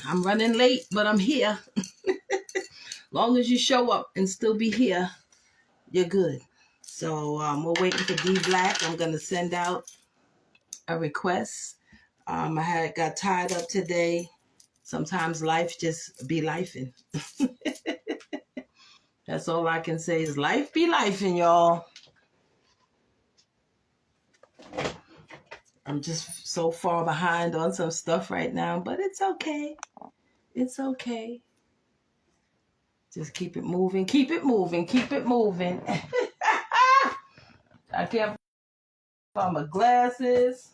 I'm running late, but I'm here. Long as you show up and still be here, you're good. So we're waiting for D Black. I'm gonna send out a request. I got tied up today. Sometimes life just be lifing. That's all I can say is life be lifing, y'all. I'm just so far behind on some stuff right now, but it's okay. It's okay. Just keep it moving, keep it moving, keep it moving. I can't find my glasses.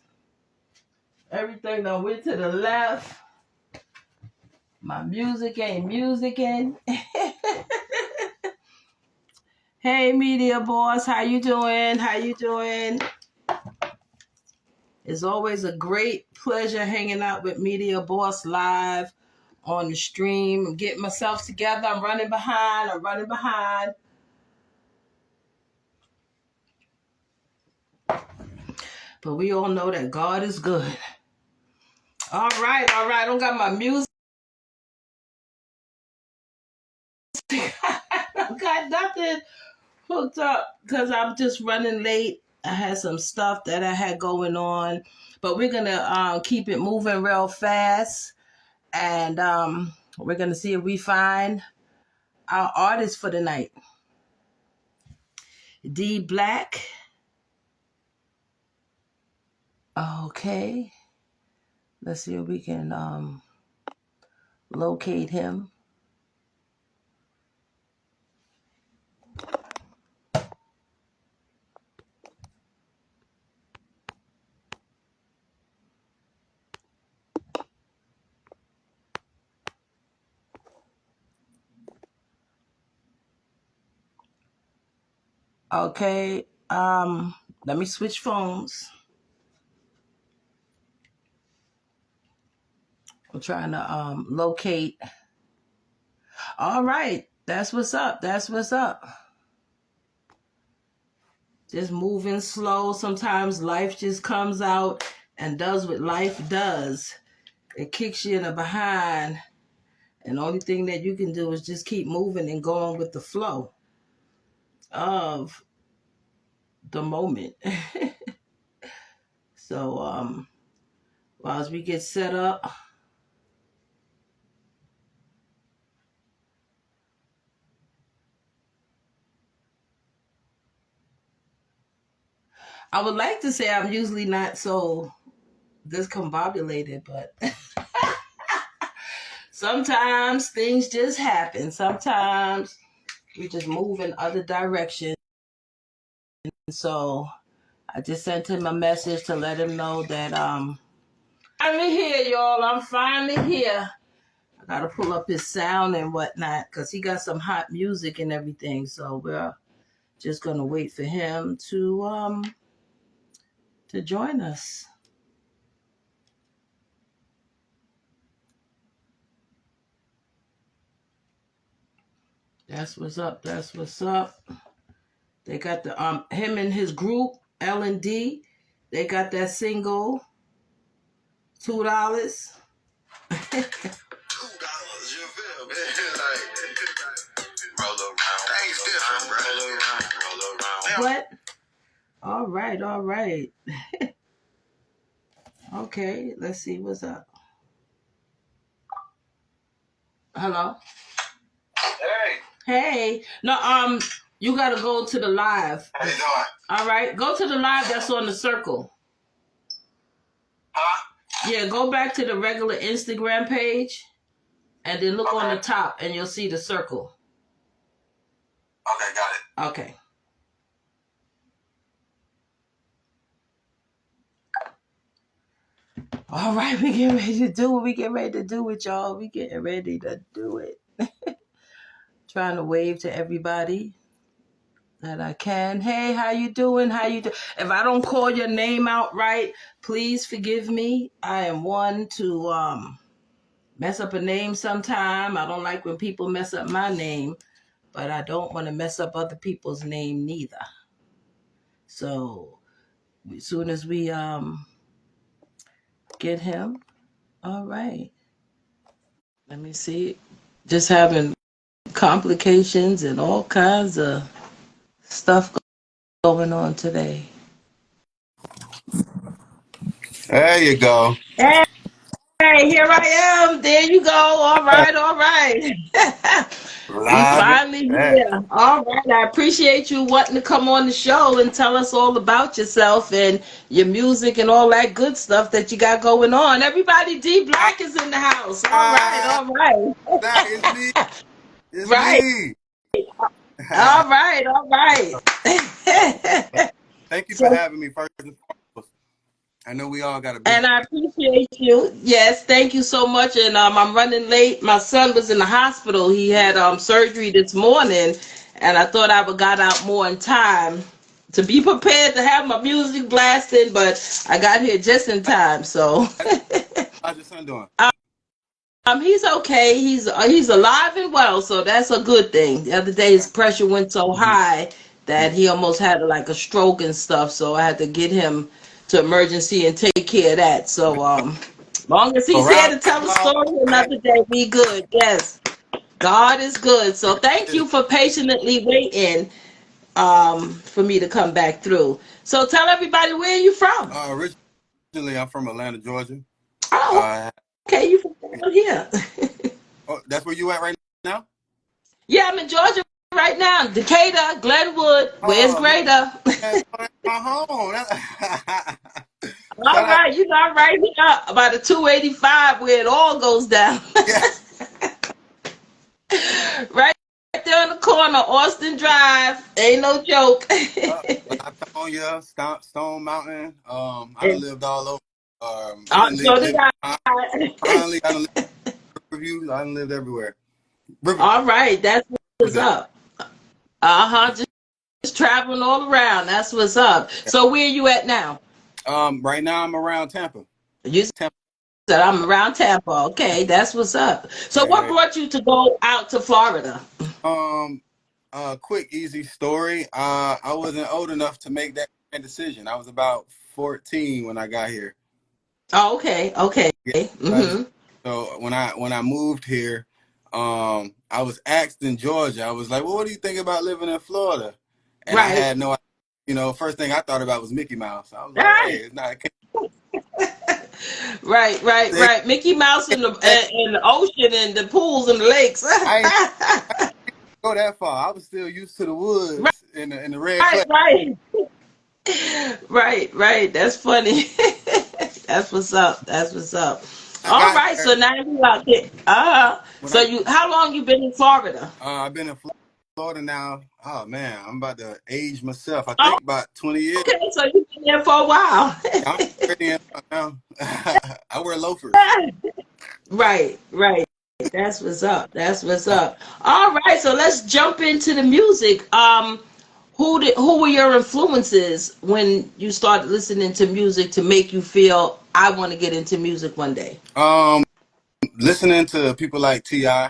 Everything done went to the left. My music ain't musicking. Hey, media boss, how you doing? How you doing? It's always a great pleasure hanging out with Media Boss live on the stream. I'm getting myself together. I'm running behind. But we all know that God is good. All right. I don't got my music. I don't got nothing hooked up because I'm just running late. I had some stuff that I had going on. But we're going to keep it moving real fast. And we're going to see if we find our artist for the night. D Black. Okay. Let's see if we can locate him. Okay. Let me switch phones. I'm trying to locate. All right. That's what's up. Just moving slow. Sometimes life just comes out and does what life does. It kicks you in the behind. And the only thing that you can do is just keep moving and going with the flow of the moment. So, while we get set up, I would like to say I'm usually not so discombobulated, but sometimes things just happen. Sometimes we just move in other directions. So I just sent him a message to let him know that I'm finally here, y'all. I'm finally here. I gotta pull up his sound and whatnot because he got some hot music and everything. So we're just gonna wait for him to join us. That's what's up. They got the him and his group L&D. They got that single $2. $2, you feel me? Like, roll around. Things different, bro. Roll around. What? All right. Okay, let's see what's up. Hello. Hey. No, you gotta go to the live. How you doing? All right, go to the live that's on the circle. Huh? Yeah, go back to the regular Instagram page, and then look on the top, and you'll see the circle. Okay, got it. Okay. All right, we getting ready to do what we get ready to do with y'all. We getting ready to do it. Trying to wave to everybody that I can. Hey, how you doing? If I don't call your name out right, please forgive me. I am one to mess up a name sometime. I don't like when people mess up my name, but I don't want to mess up other people's name neither. So as soon as we get him, all right. Let me see. Just having complications and all kinds of stuff going on today. There you go. Hey, here I am. There you go. All right, all right. We Live and finally back. here. All right. I appreciate you wanting to come on the show and tell us all about yourself and your music and all that good stuff that you got going on. Everybody, D Ah, Black is in the house. All right, ah, all right. that is me. It's Right. me. All right, all right. Thank you for So, having me first and foremost. I know we all got a busy. and I appreciate you. Yes, thank you so much. And I'm running late. My son was in the hospital. He had surgery this morning, and I thought I would got out more in time to be prepared to have my music blasting, but I got here just in time. So How's your son doing? he's okay. He's alive and well, so that's a good thing. The other day his pressure went so Mhm. high that he almost had like a stroke and stuff. So I had to get him to emergency and take care of that. So long as A he's here round to of tell the applause story for that. another day, we good. Yes, God is good. So thank Yes. you for patiently waiting for me to come back through. So tell everybody where you from. Originally, I'm from Atlanta, Georgia. Oh, Uh, okay, you from down here. oh, that's where you at right now? Yeah, I'm in Georgia right now. Decatur, Glenwood. Where's Oh, Greater? man, that's my home. All Shout out. right, you got right here about a 285 where it all goes down. Yeah. Right there on the corner, Austin Drive. Ain't no joke. Latonia, Stone Mountain. I done And, lived all over. I done so did lived I. Conley. I done lived in Riverview. I done lived everywhere. River, All right, that's what's Riverdale. up. Uh-huh, just traveling all around. That's what's up. So where you at now? Right now I'm around Tampa. You Tampa. said I'm around Tampa. Okay, that's what's up. So what Yeah. brought you to go out to Florida? Um, quick, easy story. I wasn't old enough to make that decision. I was about 14 when I got here. Oh, okay, okay. Yeah. Mm-hmm. So when I moved here, I was asked in Georgia. I was like, "Well, what do you think about living in Florida?" And I Right. had no, first thing I thought about was Mickey Mouse. I was like, "Hey, it's not." Right, right, They, right. Mickey Mouse in the ocean and the pools and the lakes. I ain't go that far. I was still used to the woods in the red clay. Right, right, right, right. That's funny. That's what's up. That's what's up. I All got right, here so now you out there. when So how long you been in Florida? I've been in Florida now. Oh man, I'm about to age myself. I Oh, think about 20 years. okay. So you've been there for a while. I'm ready now. I wear loafers. Right, right. That's what's up. That's what's up. All right, so let's jump into the music. Who were your influences when you started listening to music to make you feel I want to get into music one day? Um, Listening to people like Ti. Uh-huh.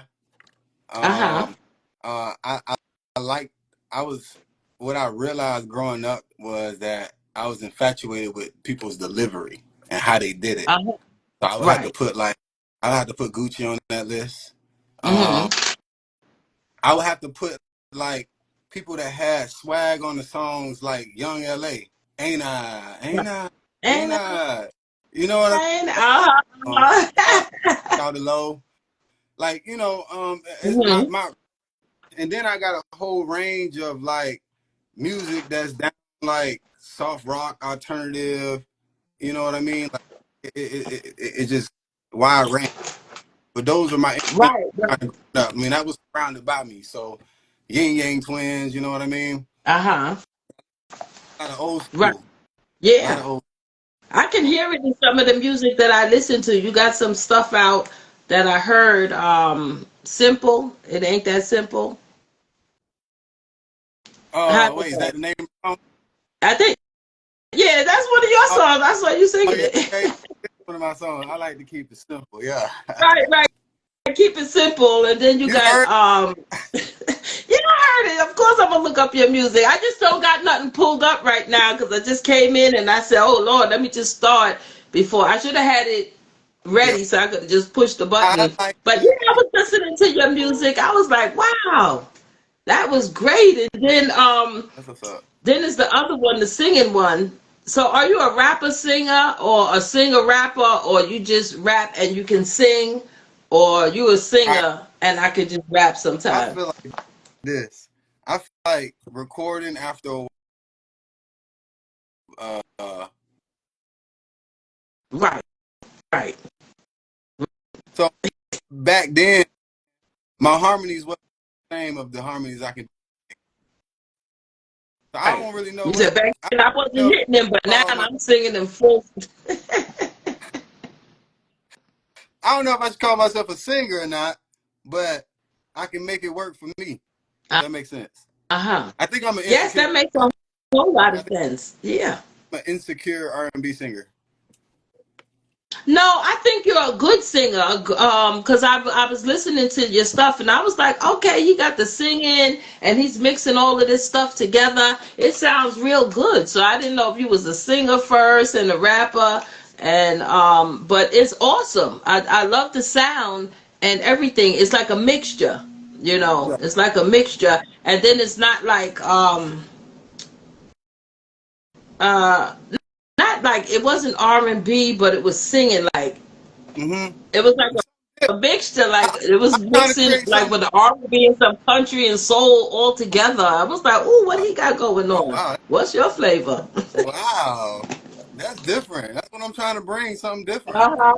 Um, I like. I was what I realized growing up was that I was infatuated with people's delivery and how they did it. Uh-huh. So I would have to Right. put I would have to put Gucci on that list. Um, Mm-hmm. I would have to put like people that had swag on the songs like Young LA. Ain't I? Ain't Right. I? Ain't And I? You know what uh-huh. I mean? Shout it low. Like, it's my, Mm-hmm. my, and then I got a whole range of like music that's down like soft rock, alternative, you know what I mean? Like, it just wide range. But those are my influences Right, right. growing up. I mean, that was surrounded by me. So, Yin Yang Twins, you know what I mean? Uh-huh. A lot of old Right. school. A lot Yeah. of old. I can hear it in some of the music that I listen to. You got some stuff out that I heard. Simple. It ain't that simple. How did Wait, is that? that the name of the song? I think. Yeah, that's one of your Oh, songs. That's why you oh singing yeah, okay. it. That's one of my songs. I like to keep it simple. Yeah. Right, right. Keep it simple, and then you You got heard? yeah, I heard it. Of course, I'm gonna look up your music. I just don't got nothing pulled up right now because I just came in and I said, "Oh Lord, let me just start." Before I should have had it ready so I could just push the I button. like But it. yeah, I was listening to your music. I was like, wow, that was great. And That's what's up. then is the other one, the singing one. So are you a rapper singer or a singer rapper, or you just rap and you can sing, or you a I singer and I could just rap I sometime? feel like this. I feel like recording after uh Right, right, so back then my harmonies wasn't the same of the harmonies I can. So I right. don't really know You what said back I then I wasn't don't hitting them, but now call my I'm singing them full. I don't know if I should call myself a singer or not, but I can make it work for me. If that makes sense. Uh-huh. I think I'm an Yes, insecure. that makes a whole lot I of think sense. Yeah. I'm an insecure R&B singer. No, I think you're a good singer. Because I was listening to your stuff and I was like, okay, he got the singing and he's mixing all of this stuff together. It sounds real good. So I didn't know if you was a singer first and a rapper, and but it's awesome. I love the sound and everything. It's like a mixture. It's like a mixture, and then it's not like uh not like it wasn't R&B, but it was singing like Mm-hmm. it was like a mixture, like it was Trying to mixing create like something. with the R&B and some country and soul all together. I was like, "Ooh, what he got going Oh on? wow, What's your flavor?" wow, that's different. That's what I'm trying to bring, something different. Uh-huh.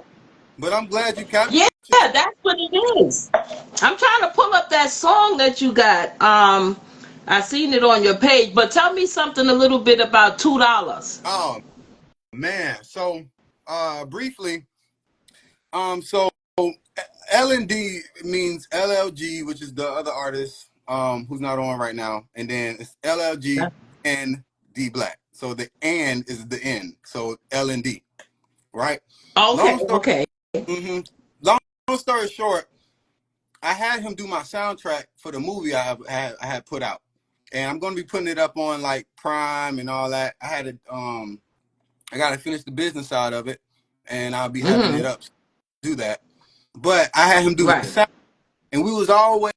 But I'm glad you captured Yeah, it. that's what it is. I'm trying to pull up that song that you got. I seen it on your page, but tell me something a little bit about $2. Oh man, so briefly, so L&D means LLG, which is the other artist who's not on right now, and then it's LLG and D Black. So the and is the N, so L&D, right? Okay, Long story, okay. mm-hmm. long, long story short, I had him do my soundtrack for the movie I had put out, and I'm going to be putting it up on like Prime and all that. I got to finish the business side of it, and I'll be having it Mm-hmm. up to do that. But I had him do the Right. sound, and we was always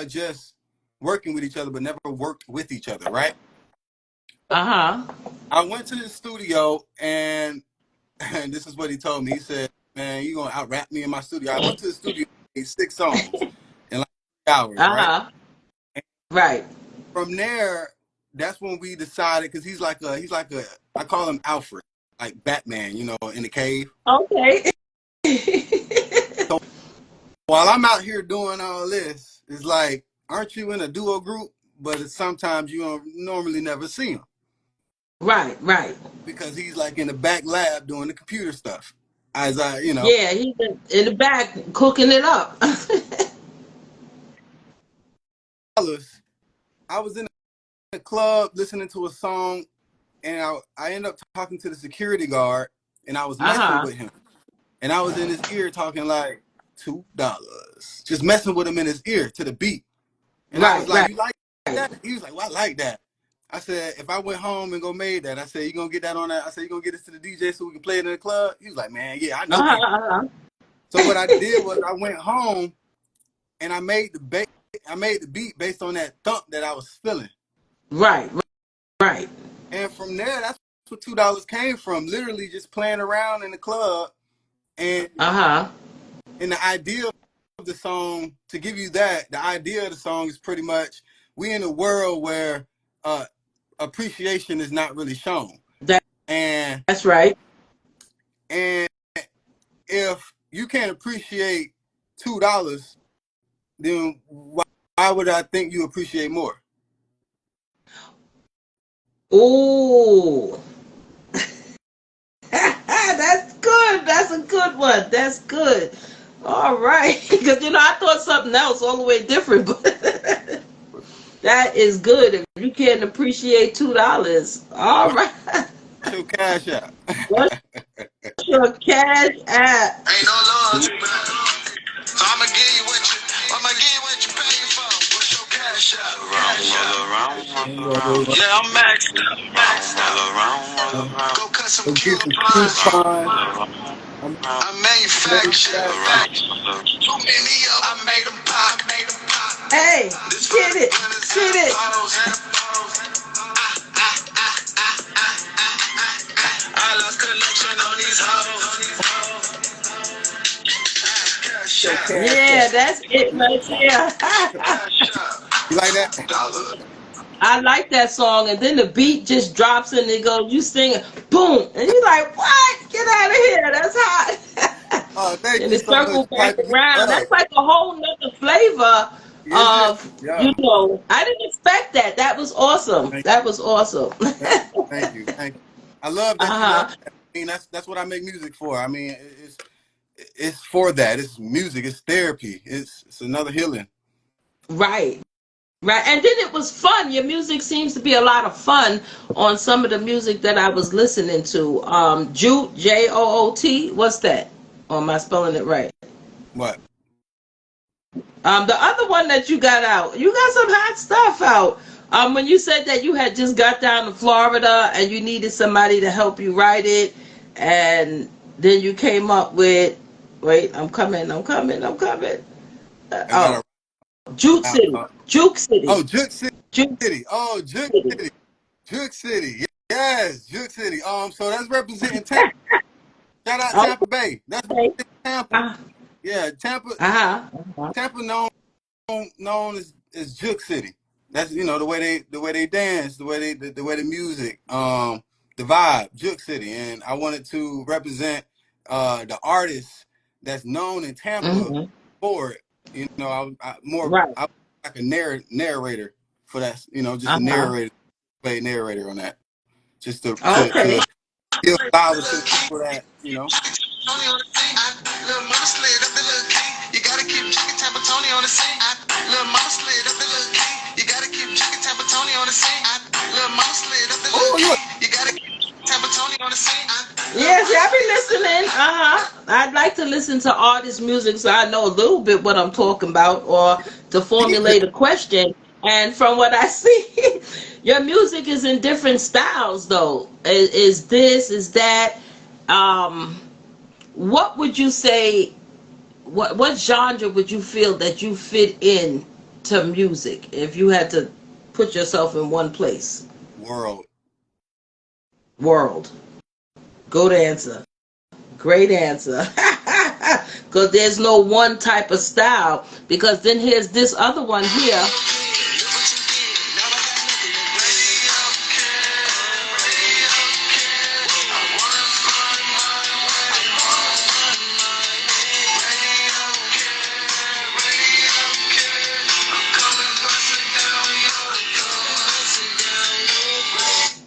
just working with each other, but never worked with each other, right? Uh-huh. I went to the studio, and and this is what he told me. He said, "Man, you gonna out rap me in my studio?" I went to the studio, made 6 songs in like 3 hours, right? Uh-huh. Right. From there, that's when we decided, because he's like a I call him Alfred, like Batman, in the cave. Okay. So while I'm out here doing all this, it's like, aren't you in a duo group? But it's sometimes you don't normally never see him Right, right. because he's like in the back lab doing the computer stuff. As I. Yeah, he's in the back cooking it up. I was in the club listening to a song, and I ended up talking to the security guard, and I was messing Uh-huh. with him. And I was in his ear talking like $2, just messing with him in his ear to the beat. And I was Right, like, right. "You like that?" He was like, "Well, I like that." I said, "If I went home and go made that," I said, "You gonna get that on that?" I said, "You gonna get this to the DJ so we can play it in the club?" He was like, "Man, yeah, I know Uh-huh, people." uh-huh. So what I did was I went home and I made the beat based on that thump that I was feeling. Right, right. And from there, that's what $2 came from. Literally just playing around in the club, and Uh-huh. the idea of the song, to give you that, the idea of the song is pretty much, we in a world where appreciation is not really shown. That, And that's right. and if you can't appreciate $2, then why would I think you appreciate more? Ooh. That's good. That's a good one. That's good. All right. Because, I thought something else all the way different, but that is good. If you can't appreciate $2. All What's right. your cash out? What's your cash app? Ain't no loyalty, so I'ma give you what you pay for. What's your cash out? Yeah, I'm maxed out. Maxed out. Go cut some Go get some coupons. coupons. I manufacture. Too many of I made them pop. Hey, get it, get it. I lost connection on these hoes. Yeah, that's it right there. You like that? I like that song, and then the beat just drops and it goes, you sing it, boom, and you're like, what? Get out of here, that's hot. Oh, thank And you it so much circles for back hyping me around. up. That's like a whole nother flavor Is it? of, Yeah. I didn't expect that. That was awesome. Thank That was awesome. Thank, thank you, thank you. I love that you love Uh-huh. that. I mean, that's what I make music for. I mean, it's for that. It's music. It's therapy. It's another healing. Right. Right. And then it was fun. Your music seems to be a lot of fun on some of the music that I was listening to. Joot, Joot. What's that? Or am I spelling it right? What? The other one that you got out, you got some hot stuff out. When you said that you had just got down to Florida and you needed somebody to help you write it, and then you came up with, wait, I'm coming. I got Oh, Juke a City, Juke City, oh, Juke Juke City. Oh, Juke City. City. Juke City. Yes, Juke City. So that's representing Tampa. Shout out Tampa Bay. That's Okay. Tampa. Uh Yeah, Tampa. huh. Tampa known as Juke City. That's the way they dance, the way the music, the vibe, Juke City, and I wanted to represent the artist that's known in Tampa Hmm. for it. Right. I like a narrator for that. Just Uh a huh. narrator on that, just to Okay. give flowers to the people that. Oh, Yes, I be listening. I'd like to listen to artist music so I know a little bit what I'm talking about, or to DJ. formulate a question. And from what I see, your music is in different styles, though. Is this? Is that? Um, what would you say? What genre would you feel that you fit in to music if you had to put yourself in one place? World. World. Good answer. Great answer. Because there's no one type of style. Because then here's this other one here.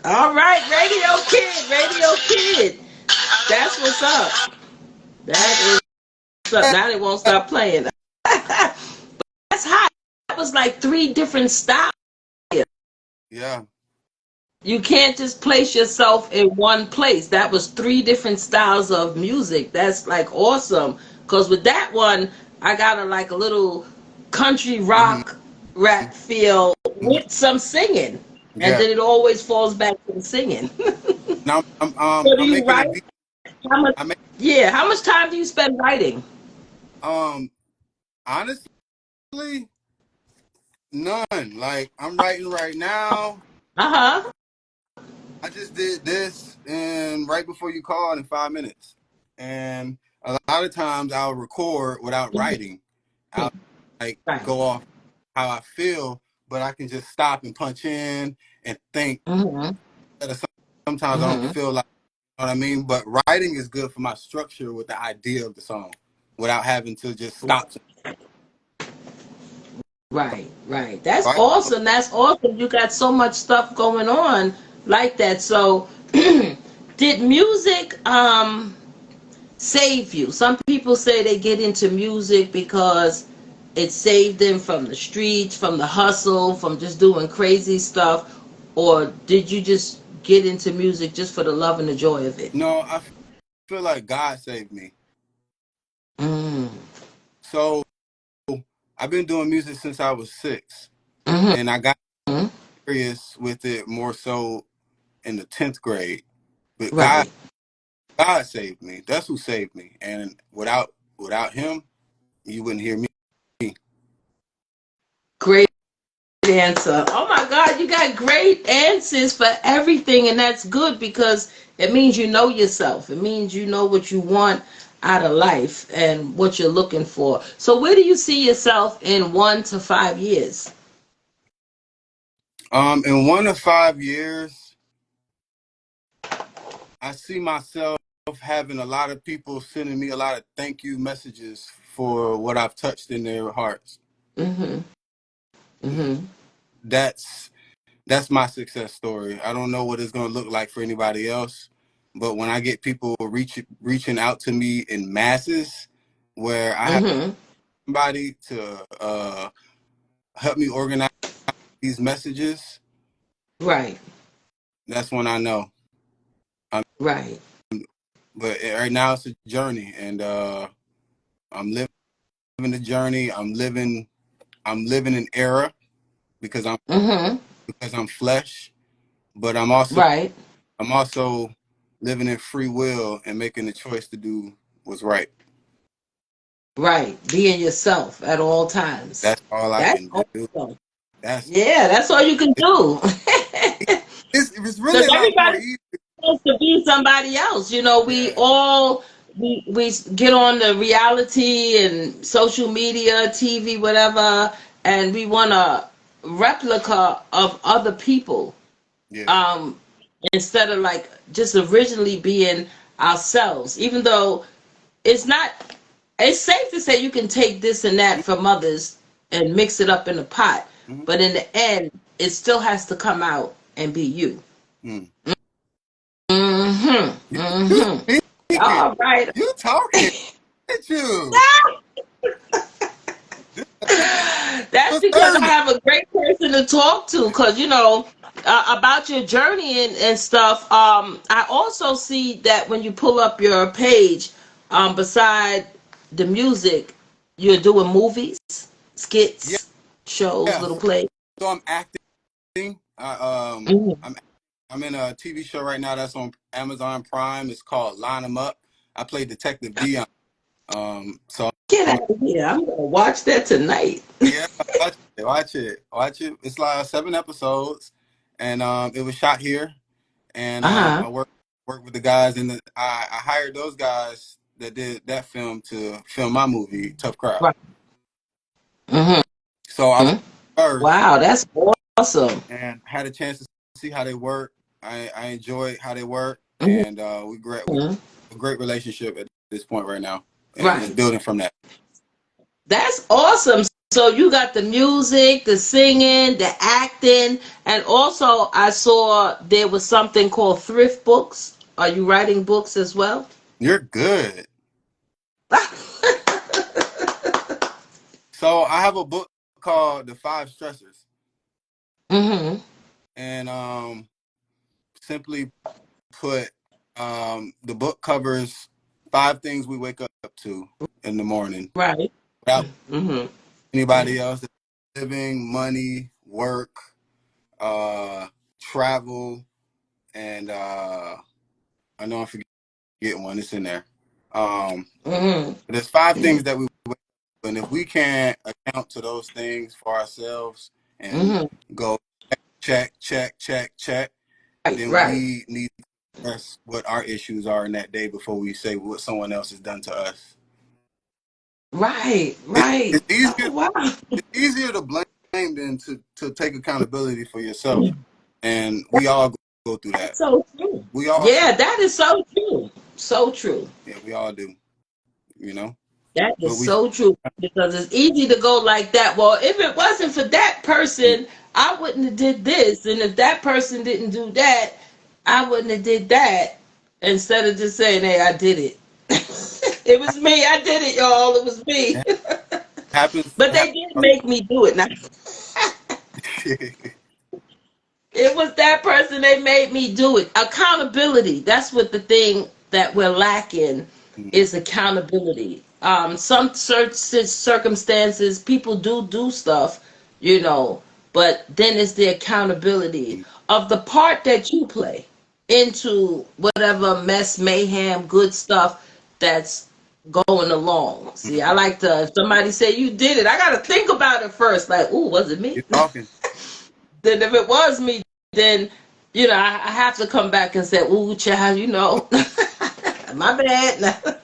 All right, Radio Kid, Radio Kid. That's what's up. That is what's up. Now they won't stop playing. That's hot. That was like three different styles. Yeah. You can't just place yourself in one place. That was three different styles of music. That's like awesome. Cause with that one, I got a little country Hmm. rock rap feel with some singing, and Yeah. then it always falls back to the singing. Now So do I'm you making a write? beat. How much? I make Yeah. How much time do you spend writing? um honestly none. Like I'm writing right now. Uh huh. I just did this and right before you called in 5 minutes. And a lot of times I'll record without writing. I'll like Right. go off how I feel, but I can just stop and punch in and think. Mhm. Sometimes I don't Mhm. feel like, you know what I mean? But writing is good for my structure with the idea of the song without having to just stop. Right. Right. That's Right? awesome. That's awesome. You got so much stuff going on like that. So, did music save you? Some people say they get into music because it saved them from the streets, from the hustle, from just doing crazy stuff. Or did you just get into music just for the love and the joy of it? No, I feel like God saved me. Mm. So I've been doing music since I was 6. Hmm. And I got serious with it more so in the 10th grade. But God, Right. God saved me. That's who saved me. And without him, you wouldn't hear me. Great answer. Oh my God, you got great answers for everything, and that's good because it means you know yourself. It means you know what you want out of life and what you're looking for. So, where do you see yourself in 1 to 5 years? In 1 to 5 years, I see myself having a lot of people sending me a lot of thank you messages for what I've touched in their hearts. Mm-hmm. Mm-hmm. That's that's my success story. I don't know what it's going to look like for anybody else, but when I get people reaching out to me in masses, where I have Mm-hmm. somebody to help me organize these messages, Right. that's when I know. Um, Right. but right now it's a journey, and I'm living the journey. I'm living an era because Mm-hmm. I'm flesh, but Right. I'm also living in free will and making the choice to do what's right. Right. Being yourself at all times. That's all I That's can do. awesome. That's Yeah, that's all you can do. it's really Because a lot more everybody easy. supposed to be somebody else. You know, we Yeah, all we get on the reality and social media, TV, whatever, and we want a replica of other people. yeah. Um, Instead of like just originally being ourselves. Even though it's not, it's safe to say you can take this and that from others and mix it up in a pot, Mm-hmm. but in the end, it still has to come out and be you. Mm. Mm-hmm. You Mm-hmm. speaking, All right. you talking, at you. This That's was because I service. have a great person to talk to. Because about your journey and stuff. I also see that when you pull up your page, beside the music, you're doing movies, Yeah, skits, shows, yeah. little plays. So I'm acting. Mhm. I'm in a TV show right now that's on Amazon Prime. It's called Line 'Em Up. I play Detective Dion. So Get out of here! I'm gonna watch that tonight. yeah, watch it. It's like 7 episodes, and it was shot here, and Uh I work with the guys, and I hired those guys that did that film to film my movie Tough Crowd. huh. Right. So I was Hmm. first Wow, that's awesome. and had a chance to see how they work. I enjoyed how they work, Hmm. and we a great relationship at this point right now, and it's Right. building from that. That's awesome. So you got the music, the singing, the acting, and also I saw there was something called thrift books. Are you writing books as well? You're good. So I have a book called The Five Stressors, Mhm. and simply put, the book covers 5 things we wake up to in the morning Right. without Mhm. anybody else. Living, money, work, uh, travel, and I know I'm forgetting one. It's in there. Mhm. But there's 5 things that we wake up, and if we can't account to those things for ourselves and Mhm. go check, check, check, check, Right. then Right. we need to address what our issues are in that day before we say what someone else has done to us. Right. It, Right. it's easier Oh wow. it's easier to blame than to take accountability for yourself. And we all go through that. That's so true. We all Yeah, that is so true. So true. yeah, we all do, you know. That But is we so true because it's easy to go like that. Well, if it wasn't for that person, I wouldn't have did this, and if that person didn't do that, I wouldn't have did that. Instead of just saying, "Hey, I did it. It was me. I did it, y'all. It was me." it happens But it they didn't make me do it. Now, happens. it was that person. They made me do it. Accountability. That's what the thing that we're lacking is accountability. Some certain circumstances, people do stuff, you know, but then it's the accountability of the part that you play. into whatever mess, mayhem, good stuff that's going along. See, I like to, if somebody say you did it, I got to think about it first. Like, ooh, was it me? You're talking. Then if it was me, then, I have to come back and say, ooh, child, my bad.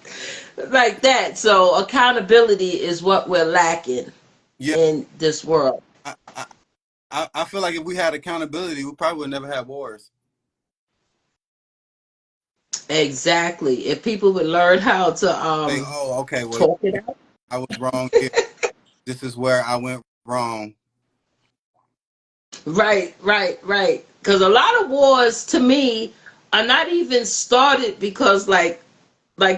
Like that. So accountability is what we're lacking Yeah, in this world. I, I I feel like if we had accountability, we probably would never have wars. Exactly. If people would learn how to Say, oh, okay, well, talk it out. I was wrong here. This is where I went wrong. Right, right, right. Because a lot of wars, to me, are not even started because, like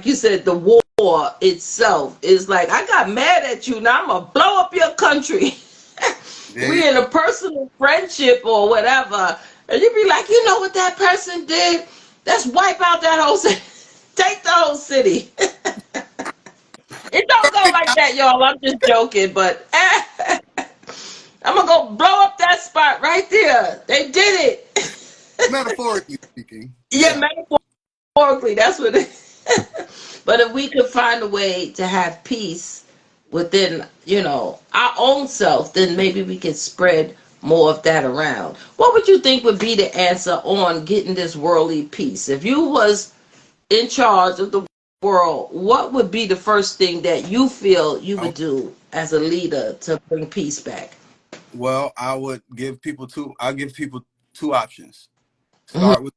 you said, the war itself is like, I got mad at you. Now I'm gonna blow up your country. There you We in go. a personal friendship or whatever, and you be like, you know what that person did? Let's wipe out that whole city. Take the whole city. It don't go Perfect like that, y'all. I'm just joking, but I'm gonna go blow up that spot right there. They did it. metaphorically speaking. Yeah, Yeah. metaphorically, that's what it is. But if we could find a way to have peace within, our own self, then maybe we could spread more of that around. What would you think would be the answer on getting this worldly peace? If you was in charge of the world, what would be the first thing that you feel you I, would do as a leader to bring peace back? well, I would give people two. I'll give people two options. Mhm. Start with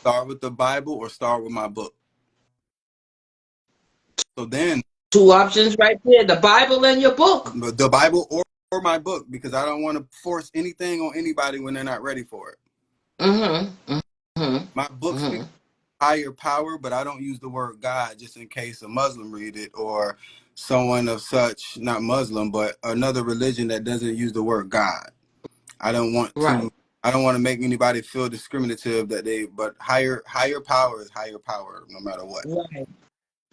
start with the Bible or start with my book. So then Two options right there: the Bible and your book. the Bible or my book because I don't want to force anything on anybody when they're not ready for it. Mm-hmm. Mm-hmm. My book speaks Mm-hmm. higher power, but I don't use the word God just in case a Muslim read it or someone of such, not Muslim, but another religion that doesn't use the word God. I don't want to Right. I don't want to make anybody feel discriminative but higher power is higher power no matter what. Right.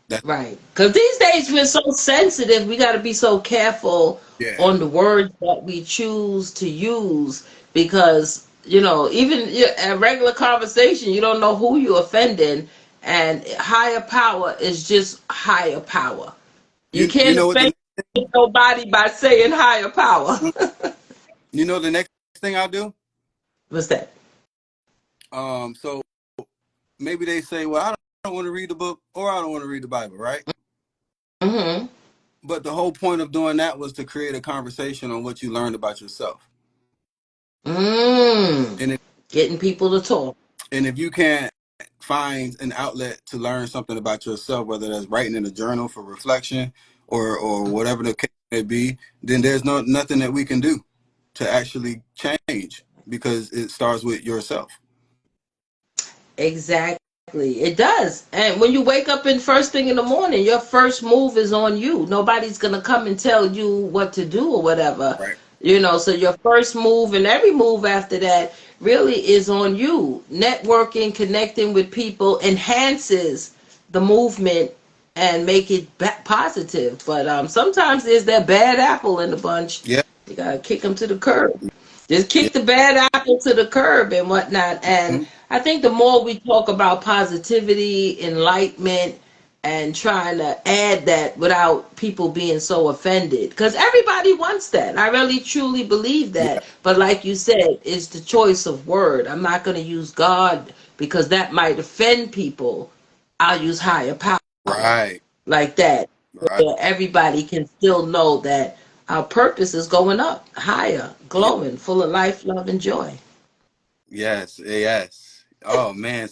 That's Right. Because these days we're so sensitive, we got to be so careful yeah. on the words that we choose to use because, even a regular conversation, you don't know who you're offending, and higher power is just higher power. You You can't know what offend the nobody by saying higher power. you know the next thing I'll do? What's that? So maybe they say, well, I don't want to read the book or I don't want to read the Bible, right? Mm-hmm. But the whole point of doing that was to create a conversation on what you learned about yourself. Mm. And if, Getting people to talk. and if you can't find an outlet to learn something about yourself, whether that's writing in a journal for reflection or whatever the case may be, then there's nothing that we can do to actually change because it starts with yourself. Exactly. It does. And when you wake up in first thing in the morning, your first move is on you. Nobody's going to come and tell you what to do or whatever. Right. So your first move and every move after that really is on you. Networking, connecting with people enhances the movement and make it positive. But sometimes there's that bad apple in the bunch. Yeah. You got to kick them to the curb. Just Yeah. kick the bad apple to the curb and whatnot. And Mhm. I think the more we talk about positivity, enlightenment, and trying to add that without people being so offended, because everybody wants that. I really truly believe Yeah. that. But like you said, it's the choice of word. I'm not going to use God because that might offend people. I'll use higher power Right. like that, Right. where everybody can still know that our purpose is going up higher, Yeah. glowing, full of life, love, and joy. Yes. Yes. Oh man.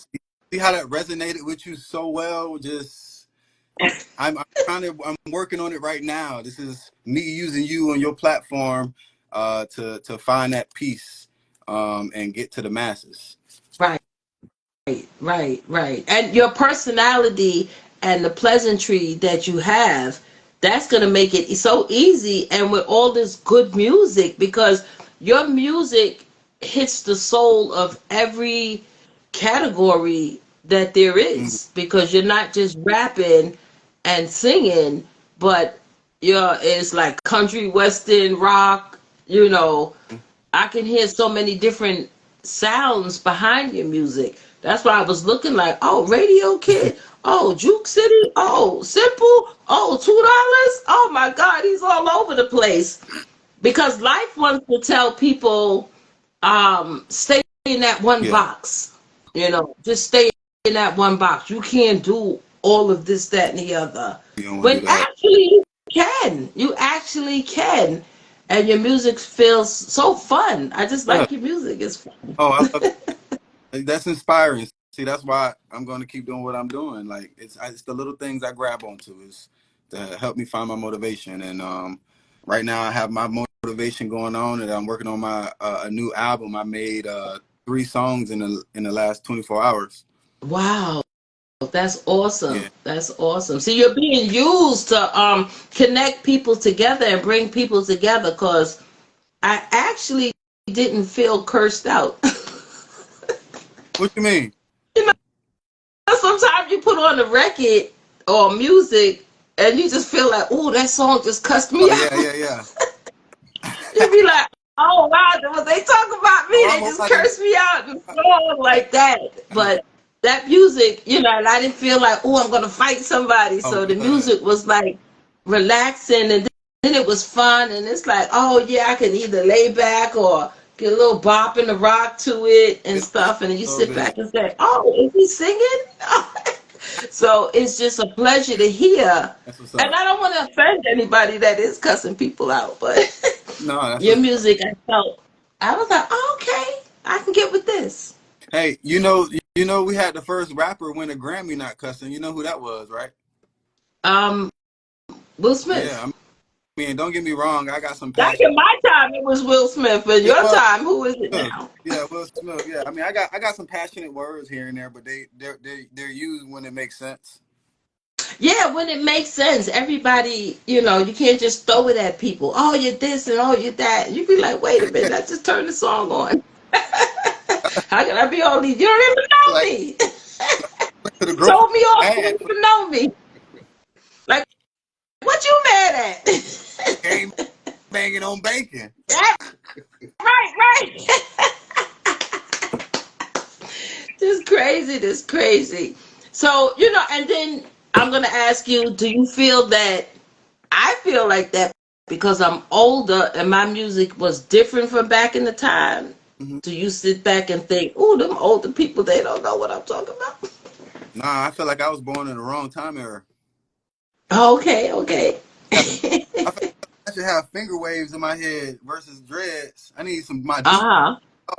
See how that resonated with you so well? Just I'm I'm working on it right now. This is me using you on your platform to find that peace and get to the masses. Right. Right, right. And your personality and the pleasantry that you have, that's going to make it so easy. And with all this good music, because your music hits the soul of every category that there Mhm. is, because you're not just rapping and singing, but it's like country, western, rock, I can hear so many different sounds behind your music. That's why I was looking like, oh, Radio Kid, oh, Juke City, oh, Simple, oh, $2. Oh my God, he's all over the place. Because life wants to tell people, stay in that one Yeah, box. Just stay in that one box. You can't do all of this, that, and the other. you don't want to When do that. actually you can. You actually can. And your music feels so fun. I just Yeah. like your music. It's fun. Oh, I love it. That's inspiring. See, that's why I'm going to keep doing what I'm doing. Like it's the little things I grab onto is to help me find my motivation. And right now I have my motivation going on, and I'm working on my a new album. I made 3 songs in the last 24 hours. Wow. That's awesome. Yeah. That's awesome. See, you're being used to connect people together and bring people together because I actually didn't feel cursed out. What you mean? You know, sometimes you put on a record or music and you just feel like, oh, that song just cussed me Oh yeah, out. yeah, yeah. You be like, oh wow, was they talk about me? Oh, They I'm just like a cursed me out and song like that. I know. But that music, and I didn't feel like, oh, I'm gonna fight somebody. Oh, So the good. music was like relaxing, and then it was fun, and it's like, oh yeah, I can either lay back or get a little bop in the rock to it and Yeah, stuff, and then you a little sit bit. back and say, oh, is he singing? So it's just a pleasure to hear. That's what's And up. I don't want to offend anybody that is cussing people out, but No, that's your what's music, I was like, oh, okay, I can get with this. Hey, we had the first rapper win a Grammy not cussing. You know who that was, right? Um, Will Yeah, Smith. I mean, don't get me wrong. I got some Back passion. in my time, it was Will Smith. In It your was time, who is it Smith. now? Yeah, Will Smith. Yeah, I mean, I got some passionate words here and there, but they're used when it makes sense. Yeah, when it makes sense. Everybody, you can't just throw it at people. Oh, you're this and oh, you're that. You be like, wait a minute, let's just turn the song on. How can I be all these? You don't even know Like me. to the You grocery told me off. You mad don't for even know me. Like, what you mad at? game banging on bacon. Yeah, right, right. This crazy, this crazy. So, and then I'm gonna ask you, do you feel that I feel like that because I'm older and my music was different from back in the time? Hmm. Do you sit back and think, oh, them older people, they don't know what I'm talking about? Nah, I feel like I was born in the wrong time era. Okay, okay. I feel like I should have finger waves in my head versus dreads. I need some my Duke. Uh-huh.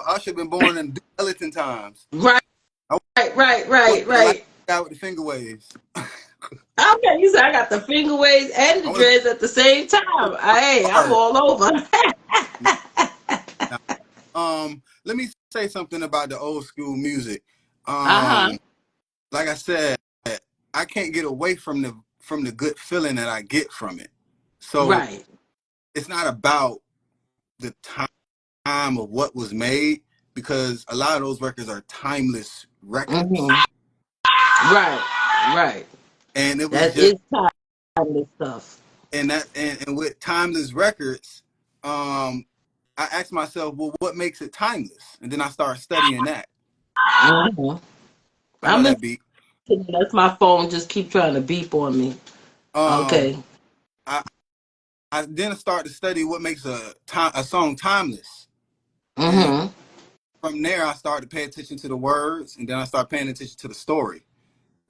I should have been born in Duke Ellington times. Right, I right, want right, to be the light right. guy with the finger waves. Okay, you said I got the finger waves and I the want to dreads at the same time. Hey, be I'm hard. all over. Now, let me say something about the old school music. Uh-huh. Um, like I said, I can't get away from the good feeling that I get from it. So Right. it's not about the time of what was made because a lot of those records are timeless records, Mm-hmm. Right, right. and it was That just is timeless stuff. and with timeless records, I asked myself, well, what makes it timeless? And then I started studying that. Mm-hmm. I know I'm that beat. listening. That's my phone. Just keep trying to beep on me. Um, Okay. I I then started to study what makes a song timeless, and Mm-hmm. from there I started to pay attention to the words, and then I started paying attention to the story.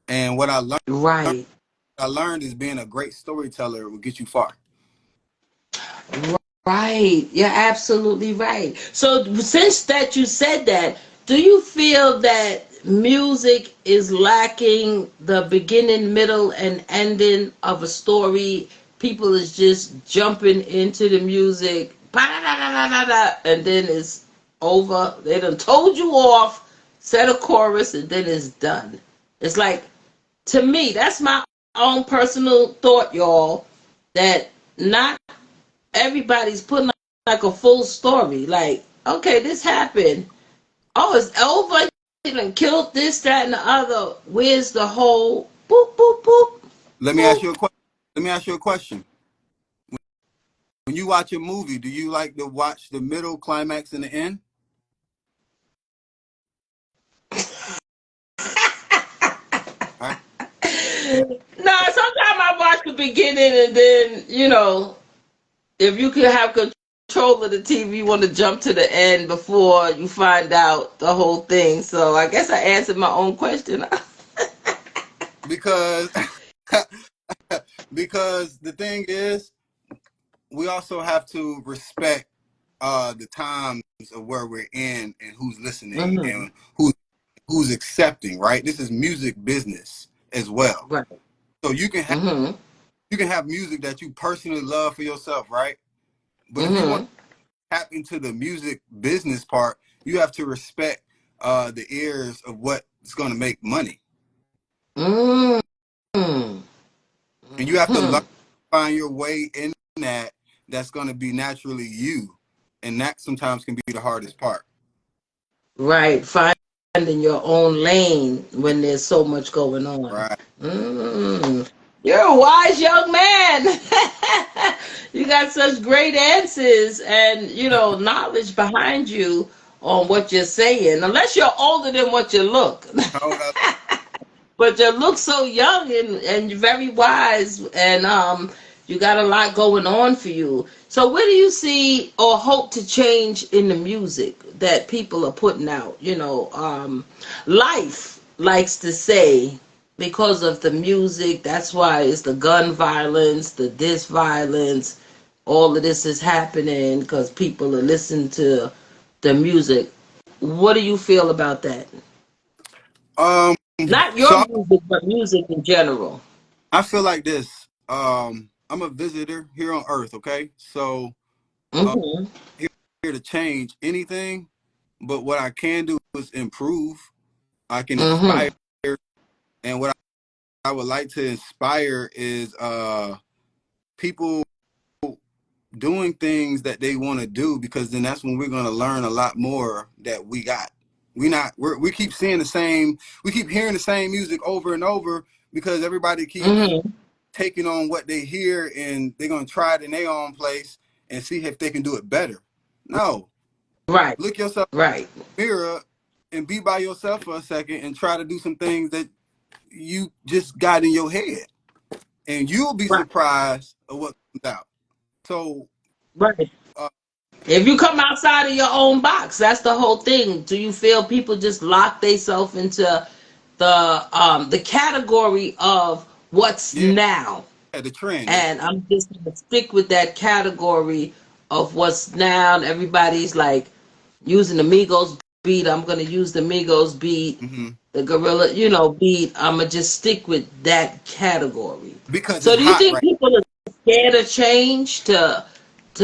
And what Right. I learned is being a great storyteller will get you far. Right. You're absolutely right. So since that you said that, do you feel that music is lacking the beginning, middle, and ending of a story? People is just jumping into the music, and then it's over. They done told you off, said a chorus, and then it's done. It's like, to me, that's my own personal thought, y'all, that not everybody's putting like a full story. Like, okay, this happened. Oh, it's over. You done killed this, that, and the other. Where's the whole boop, boop, boop, Let me ask boop? you a question. Let me ask you a question. When you watch a movie, do you like to watch the middle, climax, and the end? the beginning, and then if you could have control of the TV, you want to jump to the end before you find out the whole thing. So I guess I answered my own question. because because the thing is, we also have to respect the times of where we're in and who's listening Hmm. and who's accepting, right? This is music business as well. Right. So Hmm. you can have music that you personally love for yourself, right? But if you want Hmm. to tap into the music business part, you have to respect the ears of what's going to make money, Hmm. Hmm. and you have to learn to find your way in that. That's going to be naturally you, and that sometimes can be the hardest part. Right. Finding your own lane when there's so much going on. Right. Mm. You're a wise young man. You got such great answers and knowledge behind you on what you're saying. Unless you're older than what you look. How old I But you look so young and very wise, and you got a lot going on for you. So where do you see or hope to change in the music that people are putting out? Life likes to say, because of the music, that's why it's the gun violence, the this violence, all of this is happening because people are listening to the music. What do you feel about that? Not your so music, but music in general. I feel like this. I'm a visitor here on Earth. Okay, so uh, Hmm. here to change anything, but what I can do is improve. I can Hmm. inspire, and what I would like to inspire is people doing things that they want to do, because then that's when we're going to learn a lot more that we got. We keep seeing the same, we keep hearing the same music over and over because everybody keeps Hmm. taking on what they hear and they're going to try it in their own place and see if they can do it better. No, Right. look yourself Right. in the mirror and be by yourself for a second and try to do some things that you just got in your head, and you'll be Right. surprised of what comes out. So, Right. uh, If you come outside of your own box, that's the whole thing. Do you feel people just lock themselves into the category of what's yeah, now? the trend. And I'm just gonna stick with that category of what's now. Everybody's like using the Migos beat. I'm gonna use the Migos beat, Mm-hmm. the Gorilla, beat. I'm gonna just stick with that category. Because So, it's do you hot think right. people are scared of change to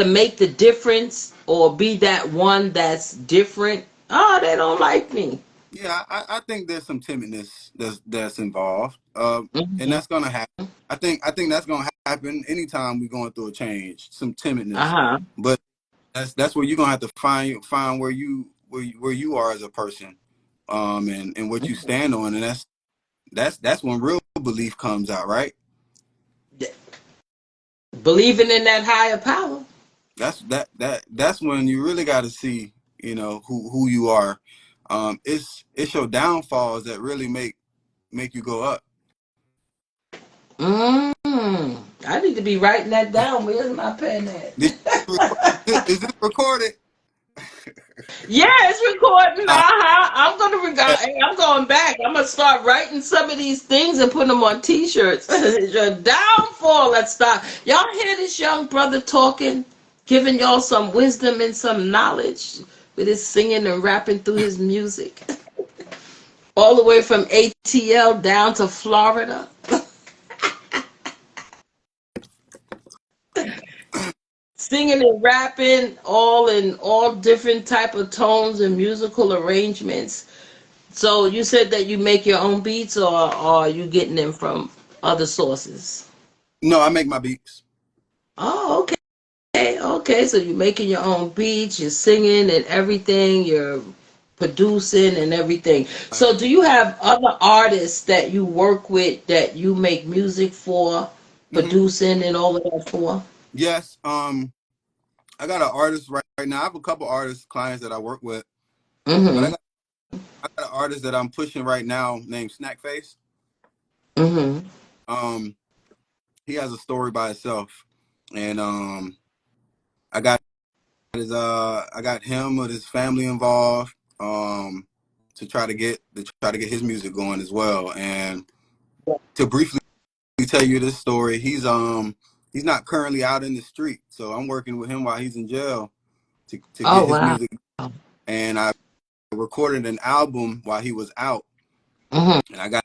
make the difference or be that one that's different? Oh, they don't like me. Yeah, I think there's some timidness that's involved, and Hmm. that's gonna happen. I think that's gonna happen anytime we're going through a change. Some Uh timidness, huh. but that's where you're gonna have to find where you are as a person, and what you stand on, and that's when real belief comes out, right? Believing in that higher power. That's when you really got to see, who you are. It's your downfalls that really make you go up. Mm. I need to be writing that down. Where's my pen Did at? you is this recorded? Yeah, it's recording. Uh, I'm gonna hey, I'm going back. I'm gonna start writing some of these things and putting them on T-shirts. Your downfall. Let's start. Y'all hear this young brother talking, giving y'all some wisdom and some knowledge with his singing and rapping through his music, all the way from ATL down to Florida. Singing and rapping all in all different type of tones and musical arrangements. So you said that you make your own beats, or are you getting them from other sources? no, I make my beats. Oh, okay, okay. So you're making your own beats, you're singing and everything, you're producing and everything. So do you have other artists that you work with that you make music for, Hmm. producing and all of that for? Yes. I got an artist right now. I have a couple artist clients that I work with, but Mm-hmm. I got an artist that I'm pushing right now named Snackface. Mm-hmm. Um, he has a story by itself, and I got I got him with his family involved, to try to get his music going as well. And to briefly tell you this story, he's not currently out in the street, so I'm working with him while he's in jail to Oh, get his wow. music. And I recorded an album while he was out, Mm-hmm. and I got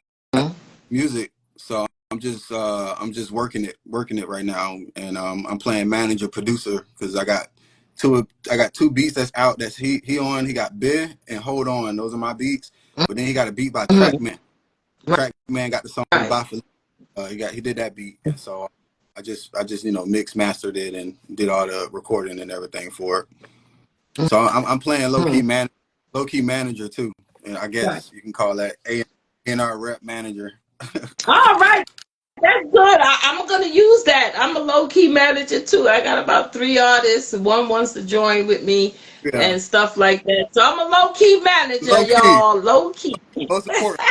music. So I'm just working it right now, and I'm playing manager producer because I got two beats that's out that's he on. He got Bid and Hold On. Those are my beats. But then he got a beat by Mm-hmm. Trackman. Trackman got the song Right. by he did that beat, and so I just mix mastered it and did all the recording and everything for it. So I'm playing Mm-hmm. low key manager too, and I Right. guess you can call that A&R rep manager. All right. That's good. I'm gonna use that. I'm a low key manager too. I got about 3 artists. One wants to join with me Yeah, and stuff like that. So I'm a low key manager, low key, y'all. Low key. most important.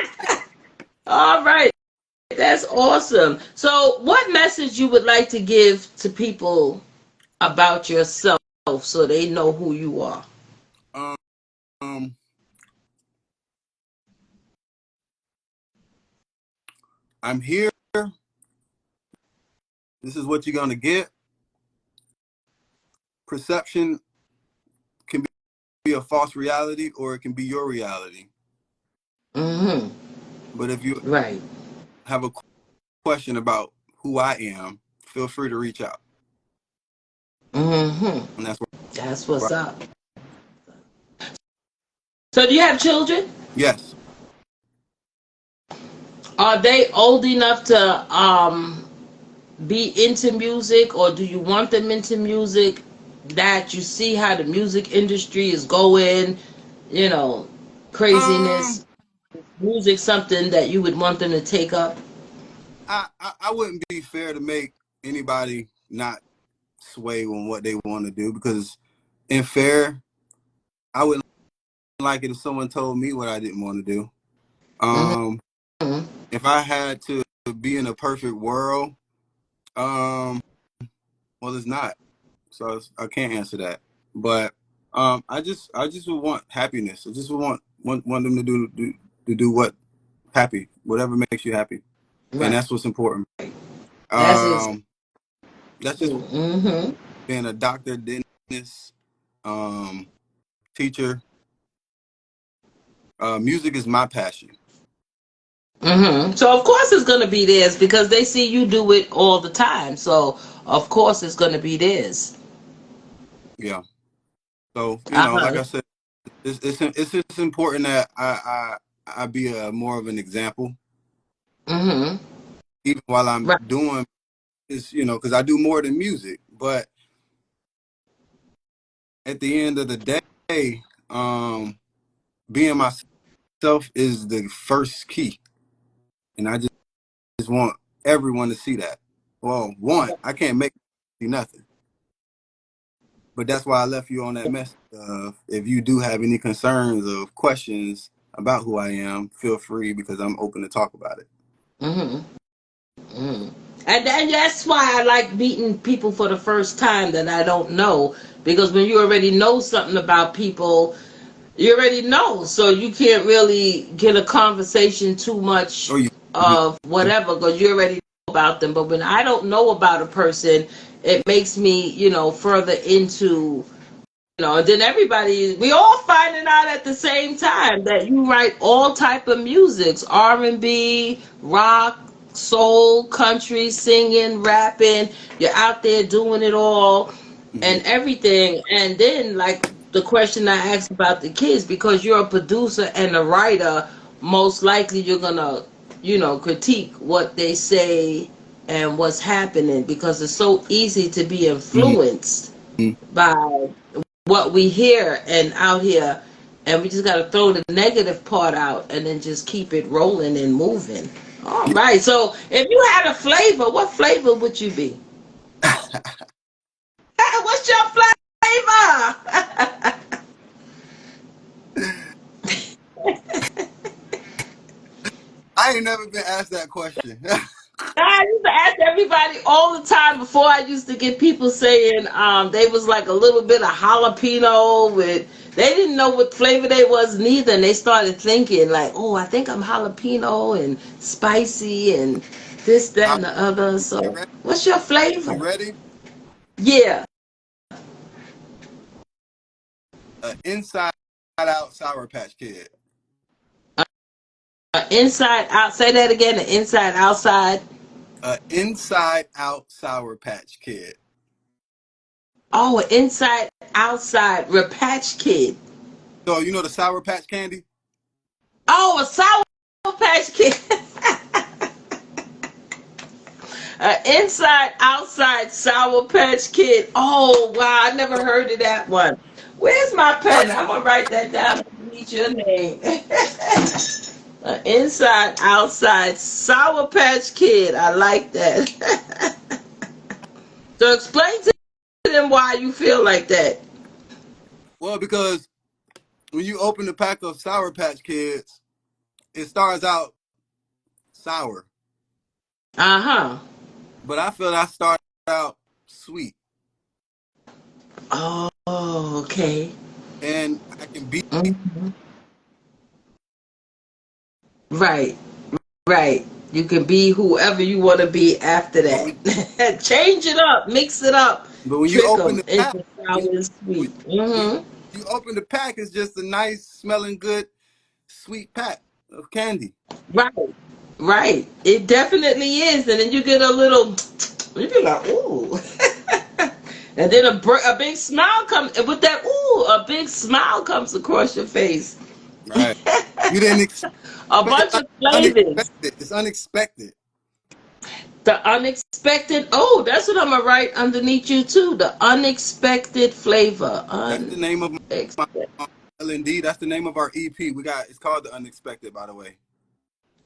All right. That's awesome. So, what message you would like to give to people about yourself so they know who you are? Um, I'm here. This is what you're gonna get. Perception can be a false reality, or it can be your reality. Mm-hmm. But if you Right. have a question about who I am, feel free to reach out, Mm-hmm. and that's That's where what's up. So, do you have children? yes. Are they old enough to be into music, or do you want them into music? That you see how the music industry is going, you know, Um, craziness. Music something that you would want them to take up? I wouldn't be fair to make anybody not sway on what they want to do, because in fair, I wouldn't like it if someone told me what I didn't want to do. Mm-hmm. Um, if I had to be in a perfect world, um, well, it's not. So I can't answer that. But I just would want happiness. I just would want them to do what happy, whatever makes you happy, and Right. that's what's important. That's what's. Um, that's just Mm-hmm. being a doctor, dentist, um, teacher. Music is my passion. Mm-hmm. So of course it's gonna be theirs because they see you do it all the time. So of course it's gonna be theirs. Yeah. So like Uh-huh. I said, it's just important that I be a more of an example, Mm-hmm. even while I'm Right. doing is because I do more than music. But at the end of the day, um, being myself is the first key, and I just want everyone to see that. Well, I can't make you nothing, but that's why I left you on that message. If you do have any concerns or questions about who I am, feel free, because I'm open to talk about it. Mm-hmm. Mm-hmm. And that's why I like meeting people for the first time that I don't know because when you already know something about people, you already know, so you can't really get a conversation too much Oh, you. of whatever because you already know about them. But when I don't know about a person, it makes me, further into, and then everybody, we all finding out at the same time that you write all type of musics, R&B, rock, soul, country, singing, rapping. You're out there doing it all Mhm. and everything. And then, like the question I asked about the kids, because you're a producer and a writer, most likely you're gonna, critique what they say and what's happening because it's so easy to be Mhm. influenced by what we hear and out here. And we just got to throw the negative part out and then just keep it rolling and moving. All Yeah. right. So if you had a flavor, what flavor would you be? What's your flavor? I ain't never been asked that question. I used to ask everybody all the time. Before I used to get people saying they was like a little bit of jalapeno with. They didn't know what flavor they was neither, and they started thinking like, "Oh, I think I'm jalapeno and spicy and this, that, All and the other." right, So, what's your flavor? you ready? Yeah, Inside out Sour Patch Kid. inside out. Say that again. The inside outside. Inside out Sour Patch Kid. Oh, inside outside Repatch Kid. So you know the Sour Patch candy? Oh, a sour patch kid. Inside outside sour patch kid. Oh wow, I never heard of that one. Where's my pen? I'm gonna write that down and read your name. Inside outside sour patch kid. I like that. So explain to them why you feel like that. Well, because when you open the pack of Sour Patch Kids, it starts out sour, Uh-huh. but I feel I start out sweet, Oh, okay. and I can be. Mhm. Right. Right. You can be whoever you want to be after But when, that. Change it up, mix it up, but when you trick open them the pack, into sour when, and when, sweet. when you open the pack, it's just a nice smelling good sweet pack of candy. Right. Right. It definitely is. And then you get a little, you be like, ooh. And then a big smile comes, with that, ooh, a big smile comes across your face. Right. You didn't expect A it, bunch like of flavors. unexpected. It's unexpected. The unexpected. Oh, that's what I'm gonna write underneath you too. The unexpected flavor. That's the name of my Unexpected. L&D. That's the name of our EP. We got. It's called the Unexpected, by the way.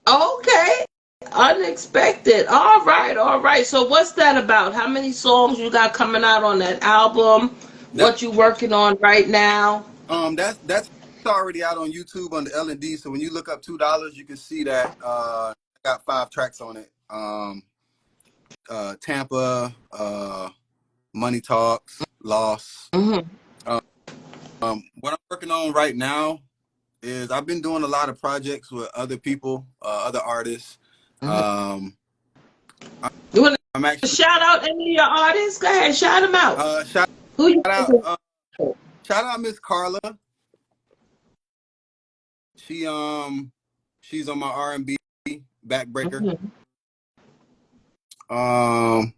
Okay. Unexpected. All right, all right. So what's that about? How many songs you got coming out on that album? That What you working on right now? that's already out on YouTube on the L&D. So when you look up $2, you can see that I got 5 tracks on it. Tampa, Money Talks, Loss. Mm-hmm. Um, what I'm working on right now is I've been doing a lot of projects with other people, other artists. Mm-hmm. Um, You want I'm to actually shout out any of your artists? Go ahead, shout them out. shout Who you out working with? shout out Miss Carla. She she's on my R&B backbreaker. Mm-hmm. Um,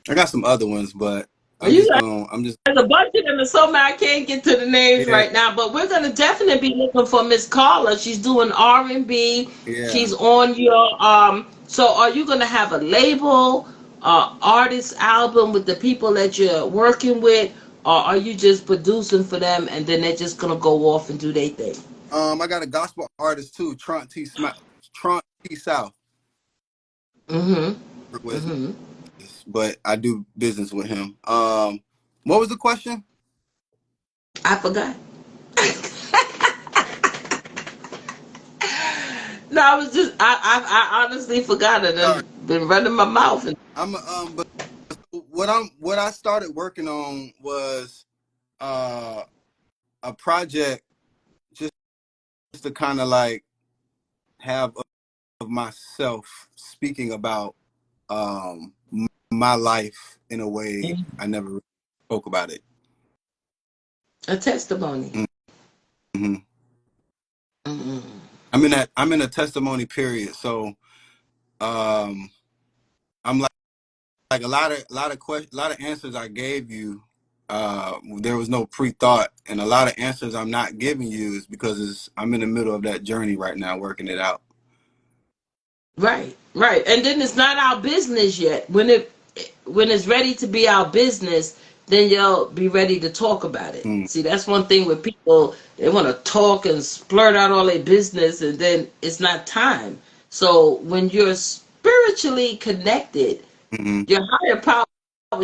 I got some other ones, but Well, you I'm just There's a bunch of them, and so many I can't get to the names yeah right now. But we're gonna definitely be looking for Miss Carla. She's doing R&B. yeah. She's on your So are you gonna have a label, artist album with the people that you're working with, or are you just producing for them and then they're just gonna go off and do their thing? I got a gospel artist too, Trump T South Mm-hmm. with me, Mm-hmm. but I do business with him. What was the question? I forgot. No, I was just I honestly forgot it Sorry, and been running my mouth. And but what I started working on was uh a project just to kind of like have of myself speaking about um my life in a way I never really spoke about it. a testimony. Mm-hmm. Mm-hmm. I'm in a testimony period, so um I'm like a lot of answers I gave you. There was no pre-thought, and a lot of answers I'm not giving you is because I'm in the middle of that journey right now, working it out. Right, right. And then it's not our business yet. When it's ready to be our business, then you'll be ready to talk about it. Mm, See, that's one thing with people, they want to talk and splurt out all their business and then it's not time. So when you're spiritually connected, mm, your higher power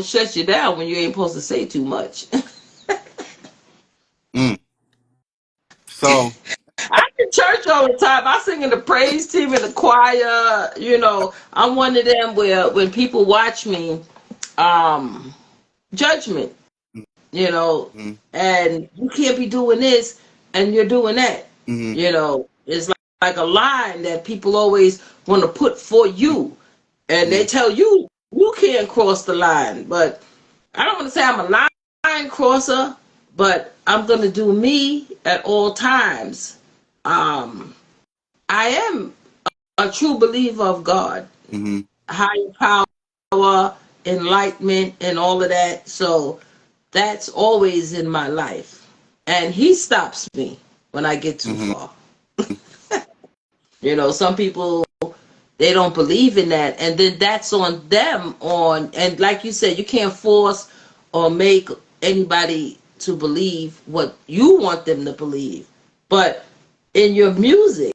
shuts you down when you ain't supposed to say too much. mm. So I can church all the time. I sing in the praise team, in the choir. I'm one of them where when people watch me, judgment, Mm-hmm. and you can't be doing this and you're doing that. Mm-hmm. It's like a line that people always want to put for you, and they Mm-hmm. tell you you can't cross the line. But I don't want to say I'm a line crosser, but I'm going to do me at all times. I am a true believer of God, Mm-hmm. higher power, enlightenment, and all of that. So that's always in my life. And He stops me when I get too Mm-hmm. far. Some people, they don't believe in that, and then that's on them. And like you said, you can't force or make anybody to believe what you want them to believe. But in your music,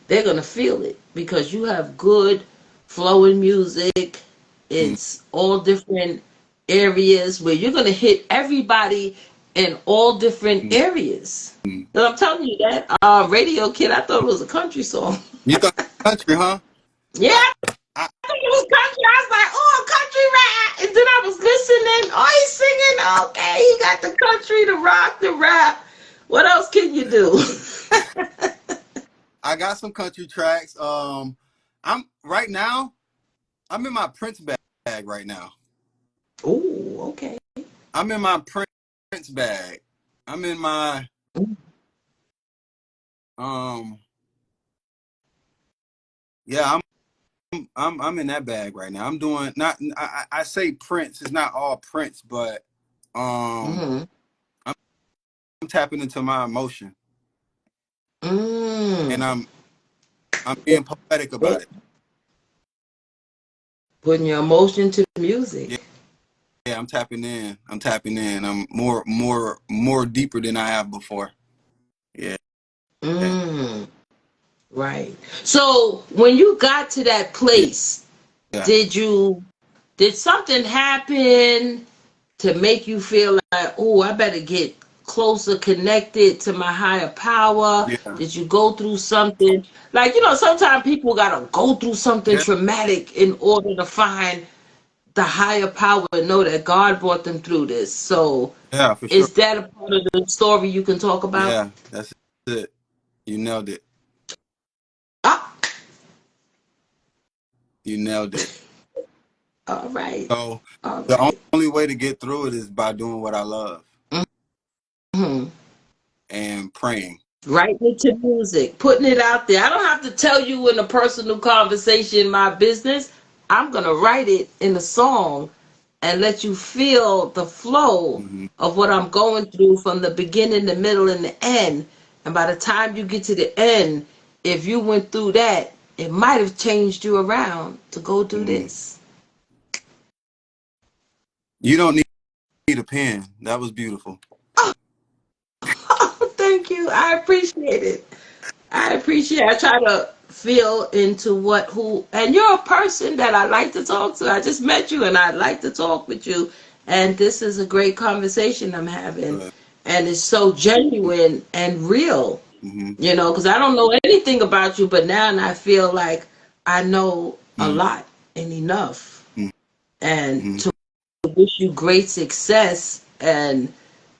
they're going to feel it because you have good flowing music. It's all different areas where you're going to hit everybody in all different areas. Mm-hmm. And I'm telling you that Radio Kid, I thought it was a country song. You thought country, huh? Yeah, I, I I, think it was country. I was like, oh, country rap. And then I was listening. Oh, he's singing. Okay, he got the country, the rock, the rap. What else can you do? I got some country tracks. I'm right now. I'm in my Prince bag right now. Oh, okay. I'm in my Prince bag. I'm in my um. Yeah, I'm in that bag right now. I'm doing not. I say Prince. It's not all Prince, but Mm-hmm. I'm tapping into my emotion, and Mm. I'm being poetic about it. Putting your emotion to music. Yeah, yeah. I'm tapping in. I'm tapping in. I'm more deeper than I have before. Yeah, yeah, Mm. Right. So when you got to that place, yeah, did you did something happen to make you feel like, oh, I better get closer connected to my higher power? yeah, Did you go through something? Like, sometimes people got to go through something yeah, traumatic in order to find the higher power and know that God brought them through this. So, yeah, for sure. is that a part of the story you can talk about? Yeah, that's it. You nailed it. Ah, You nailed it. all right. So All the right. only way to get through it is by doing what I love Mhm. and praying. Writing it to music, putting it out there. I don't have to tell you in a personal conversation my business. I'm going to write it in a song and let you feel the flow Mm-hmm. of what I'm going through from the beginning, the middle, and the end. And by the time you get to the end, if you went through that, it might have changed you around to go do Mm-hmm. this. You don't need a pen. That was beautiful. Oh, thank you. I appreciate it. I appreciate it. I try to feel into and you're a person that I like to talk to. I just met you and I'd like to talk with you. And this is a great conversation I'm having. Good. And it's so genuine and real, Mm-hmm. because I don't know anything about you, but now I feel like I know a Mm-hmm. lot and enough. And Mm-hmm. to wish you great success and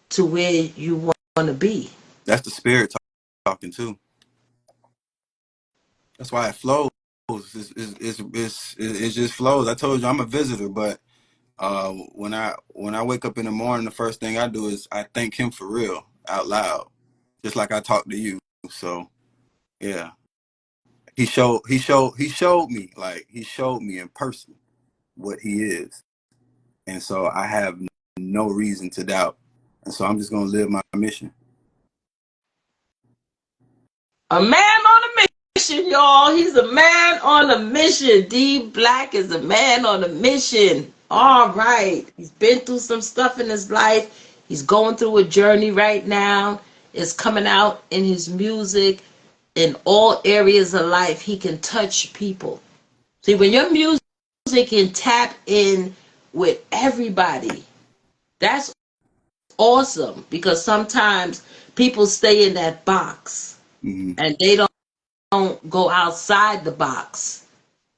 to where you want to be. That's the spirit talking too. That's why it flows. It just flows. I told you I'm a visitor, but when I wake up in the morning, the first thing I do is I thank him for real out loud, just like I talk to you. So yeah, he showed me in person what he is, and so I have no reason to doubt, and so I'm just gonna live my mission. A man on a mission, y'all. He's a man on a mission. D Black is a man on a mission. All right. He's been through some stuff in his life. He's going through a journey right now. It's coming out in his music. In all areas of life, he can touch people. See, when your music can tap in with everybody, that's awesome because sometimes people stay in that box Mm-hmm. and they don't don't go outside the box.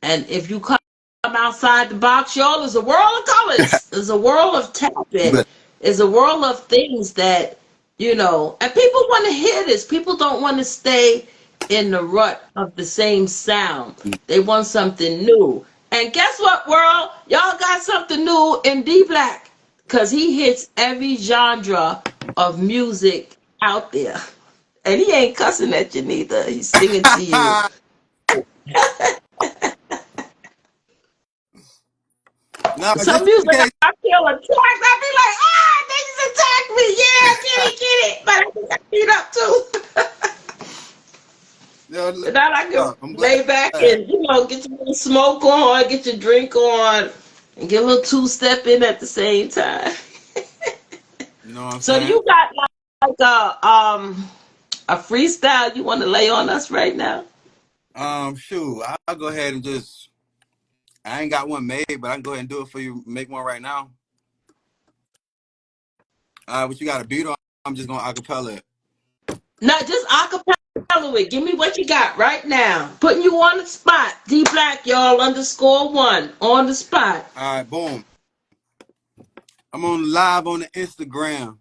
And if you come outside the box, y'all, there's a world of colors. There's a world of You tapping. better. There's a world of things that, and people want to hear this. People don't want to stay in the rut of the same sound. They want something new. And guess what, world? Y'all got something new in D Black. Because he hits every genre of music out there. And he ain't cussing at you neither. He's singing to you. No, Some just in music case. I feel attacked. I be like, they just attacked me. Yeah, get it. But I just got beat up too. No, But now I can I'm lay back glad. and, get your little smoke on, get your drink on, and get a little two-step in at the same time. You know what I'm So saying? you got like a freestyle you want to lay on us right now? Shoot, I'll go ahead and just. I ain't got one made, but I can go ahead and do it for you. Make one right now. What you got a beat on? I'm just gonna acapella it. No, just acapella it. Give me what you got right now. Putting you on the spot. D Black, y'all, _1 on the spot. All right, boom. I'm on live on the Instagram.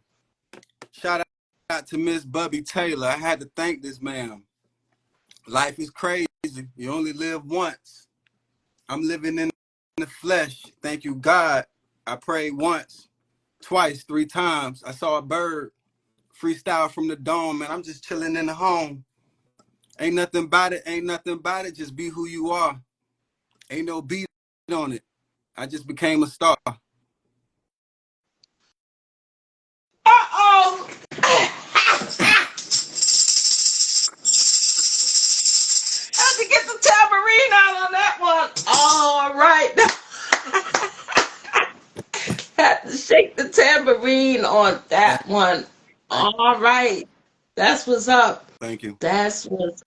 Shout out to Miss Bubby Taylor. I had to thank this man. Life is crazy. You only live once. I'm living in the flesh. Thank you, God. I prayed once, twice, 3 times. I saw a bird. Freestyle from the dome, man. I'm just chilling in the home. Ain't nothing about it. Ain't nothing about it. Just be who you are. Ain't no beat on it. I just became a star. Uh-oh. Had to get the tambourine out on that one. All right. Had to shake the tambourine on that one. Thank, All right. That's what's up. thank you. That's what's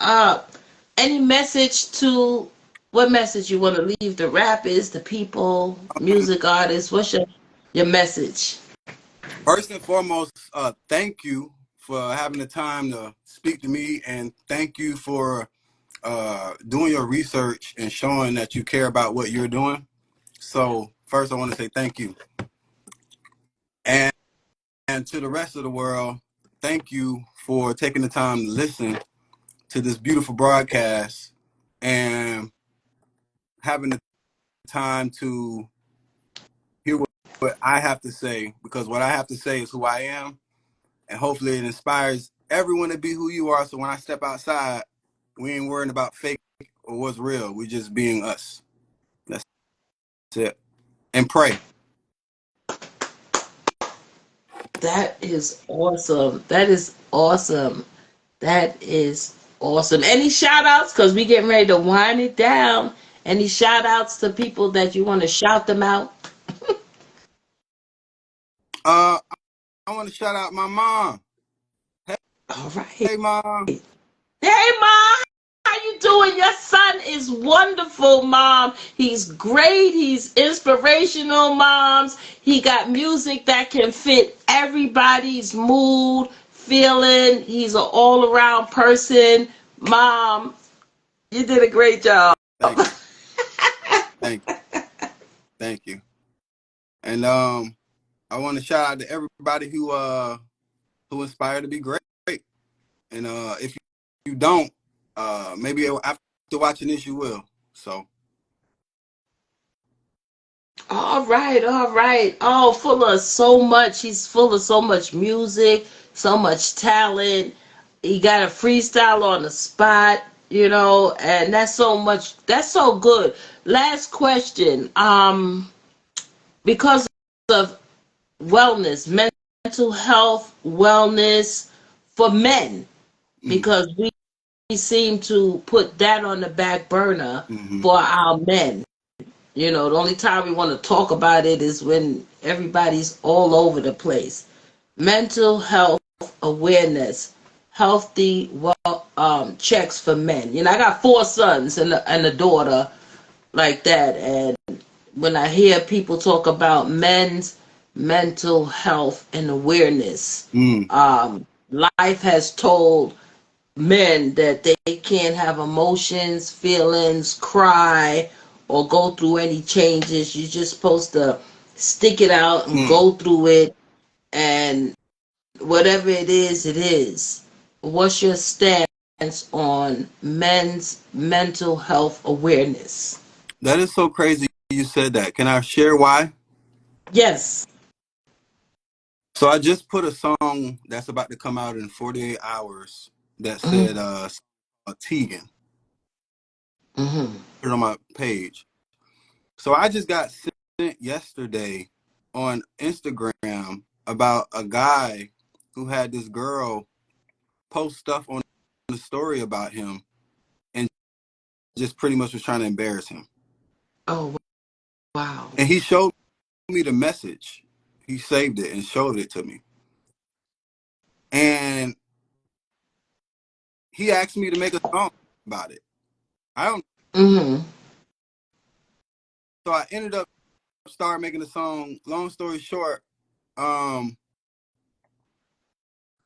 up. Any message to what message you want to leave the rappers, the people, music artists? What's your message? First and foremost, thank you for having the time to speak to me, and thank you for doing your research and showing that you care about what you're doing. So first, I want to say thank you, and to the rest of the world, thank you for taking the time to listen to this beautiful broadcast and having the time to hear what I have to say, because what I have to say is who I am, and hopefully it inspires everyone to be who you are. So when I step outside, we ain't worrying about fake or what's real. We just being us. That's it. And pray. That is awesome. That is awesome. That is awesome. Any shout outs? Because we getting ready to wind it down. Any shout outs to people that you want to shout them out? Uh, I want to shout out my mom. Hey, All right. hey, mom. Hey, Mom. How you doing? Your son is wonderful, Mom. He's great. He's inspirational, Moms. He got music that can fit everybody's mood, feeling. He's an all-around person. Mom, you did a great job. Thank you. Thank you. Thank you. And I want to shout out to everybody who inspired to be great. And if you don't, maybe after watching this, you will. So All right, all right. Oh, full of so much. He's full of so much music, so much talent. He got a freestyle on the spot, and that's so much. That's so good. Last question. Because of wellness, mental health, wellness for men, because we seem to put that on the back burner mm-hmm. for our men. The only time we want to talk about it is when everybody's all over the place. Mental health awareness, healthy checks for men. I got 4 sons and a daughter like that, and when I hear people talk about men's mental health and awareness, Mm. life has told men that they can't have emotions, feelings, cry, or go through any changes. You're just supposed to stick it out and Mm. go through it, and whatever it is, it is. What's your stance on men's mental health awareness? That is so crazy you said that. Can I share why? Yes. So I just put a song that's about to come out in 48 hours that said Mm-hmm. Tegan. Mm-hmm. Put it on my page. So I just got sent yesterday on Instagram about a guy who had this girl post stuff on the story about him and just pretty much was trying to embarrass him. Oh, wow. And he showed me the message. He saved it and showed it to me. And he asked me to make a song about it. I don't. Mm-hmm. So I ended up started making a song. Long story short, um,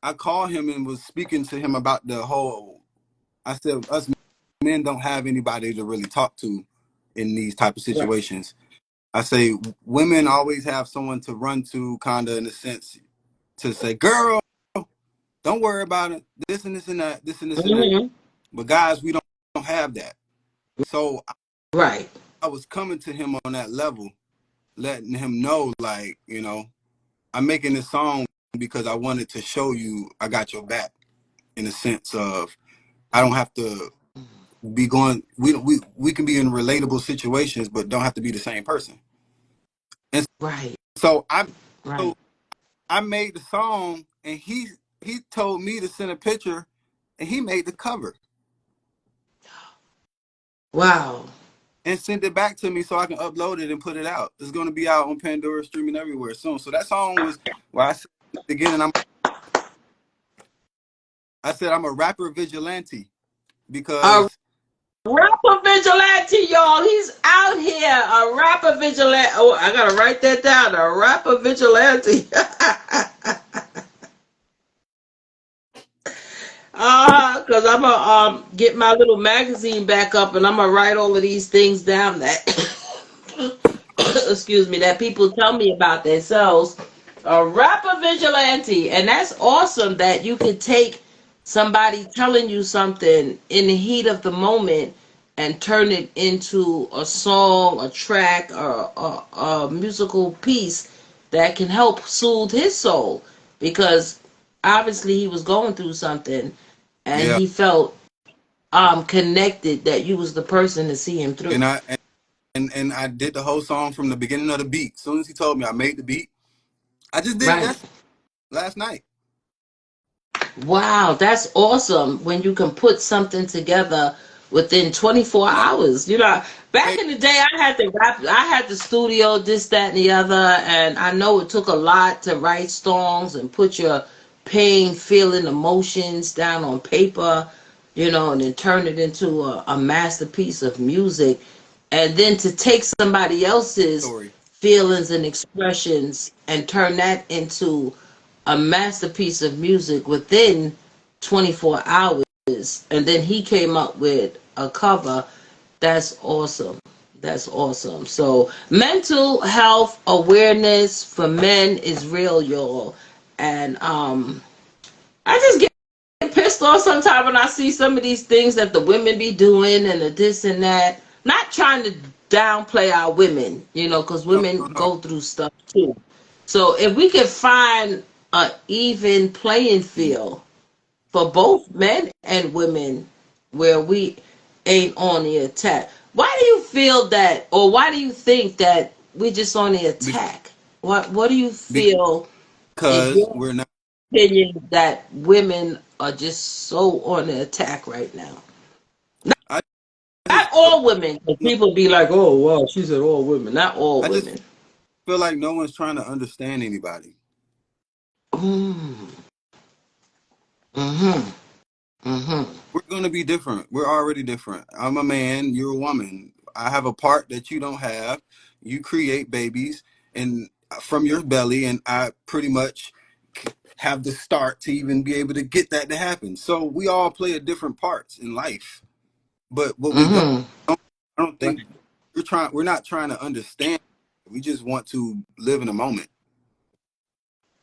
I called him and was speaking to him about the whole. I said us men don't have anybody to really talk to in these type of Right. situations. I say women always have someone to run to, kinda in a sense, to say, "Girl, don't worry about it. This and this and that. This and this and that." Mm-hmm. But guys, we don't have that. So Right. I was coming to him on that level, letting him know, like, I'm making this song because I wanted to show you I got your back in the sense of I don't have to be going. We can be in relatable situations, but don't have to be the same person. And Right. so I Right. so I made the song, and he told me to send a picture, and he made the cover Wow. and sent it back to me so I can upload it and put it out. It's going to be out on Pandora, streaming everywhere soon. So that song was where I said again, and I said I'm a rapper vigilante A because rapper vigilante, y'all. He's out here. A rapper vigilante. Oh, I gotta write that down. A rapper vigilante. Cause I'm gonna get my little magazine back up, and I'm gonna write all of these things down that excuse me, that people tell me about themselves. A rapper vigilante, and that's awesome that you could take somebody telling you something in the heat of the moment and turn it into a song, a track, or a musical piece that can help soothe his soul, because obviously he was going through something and yeah, he felt connected that you was the person to see him through. and I did the whole song from the beginning of the beat. As soon as he told me I made the beat, I just did it Right. yesterday, last night. Wow, that's awesome when you can put something together within 24 And I hours. You know, back made in the day, I had to rap, I had the studio, this, that, and the other, and I know it took a lot to write songs and put your pain, feeling, emotions down on paper, and then turn it into a masterpiece of music. And then to take somebody else's story. feelings and expressions and turn that into a masterpiece of music within 24 hours, and then he came up with a cover. That's awesome. That's awesome. So mental health awareness for men is real, y'all. And I just get pissed off sometimes when I see some of these things that the women be doing and the this and that. Not trying to downplay our women, because No, women no, no. go through stuff too. So if we could find a even playing field for both men and women, where we ain't on the attack. Why do you feel that, or why do you think that we just on the Be- attack? What do you feel, in because your we're not. opinion, that women are just so on the attack right now? I Not just all women, but no. people be like, "Oh, wow, she said all women." Not all I just women. feel like no one's trying to understand anybody. Mm. Mhm. Mhm. We're gonna be different. We're already different. I'm a man. You're a woman. I have a part that you don't have. You create babies and from your belly, and I pretty much have the start to even be able to get that to happen. So we all play a different parts in life. But what we Mm-hmm. I don't think we're not trying to understand. We just want to live in a moment.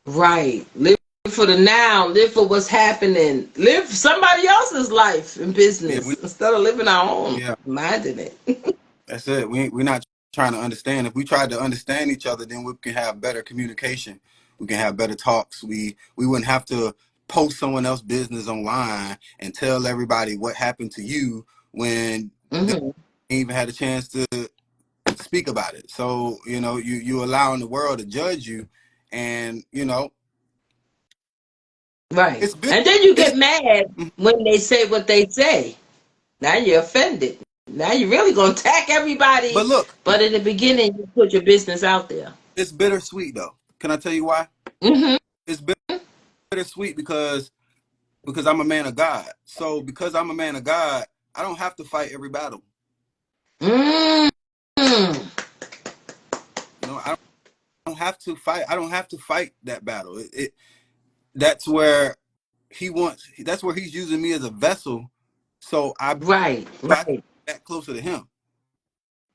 Right. Live for the now. Live for what's happening. Live somebody else's life and Yeah, business instead of living our own, yeah, minding it. that's it. We're not trying to understand. If we tried to understand each other, then we can have better communication. We can have better talks. We wouldn't have to post someone else's business online and tell everybody what happened to you when they Mm-hmm. ain't even had a chance to speak about it. So, you allowing the world to judge you, and Right. it's been And then you it's get mad when they say what they say. Now you're offended. Now you're really gonna attack but everybody. look, But in the beginning, you put your business out there. it's bittersweet though. Can I tell you why? Mm-hmm. It's bittersweet because I'm a man of God. So because I'm a man of God, I don't have to fight every battle. Mm-hmm. I don't have to fight. I don't have to fight that battle. That's where That's where he's using me as a vessel. So Right. I Right. get closer to him.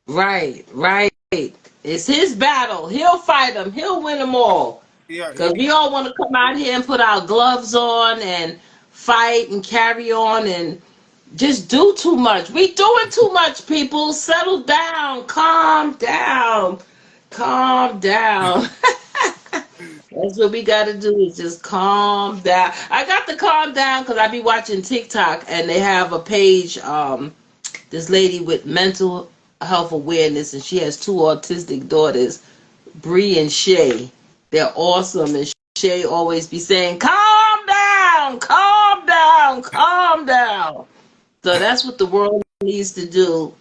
Right. Right. It's his battle. He'll fight them. He'll win them all. Yeah, Because we all want to come out here and put our gloves on and fight and carry on and just do too much. We doing too much, people. Settle down. Calm down. Calm down. That's what we got to do is just calm down. I got to calm down because I be watching TikTok and they have a page, this lady with mental health awareness, and she has two autistic daughters, Bree and Shay. They're awesome, and Shay always be saying, "Calm down, calm down, calm down." So that's what the world needs to do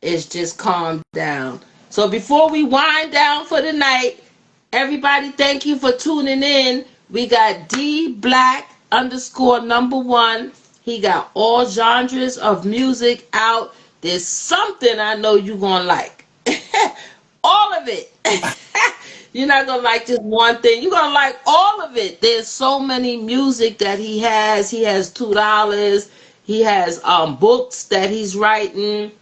is just calm down. So before we wind down for the night, everybody, thank you for tuning in. We got D Black underscore number one. He got all genres of music out. There's something I know you're gonna like. All of it. You're not gonna like just one thing. You're gonna like all of it. There's so many music that he has. He has $2. He has books that he's writing,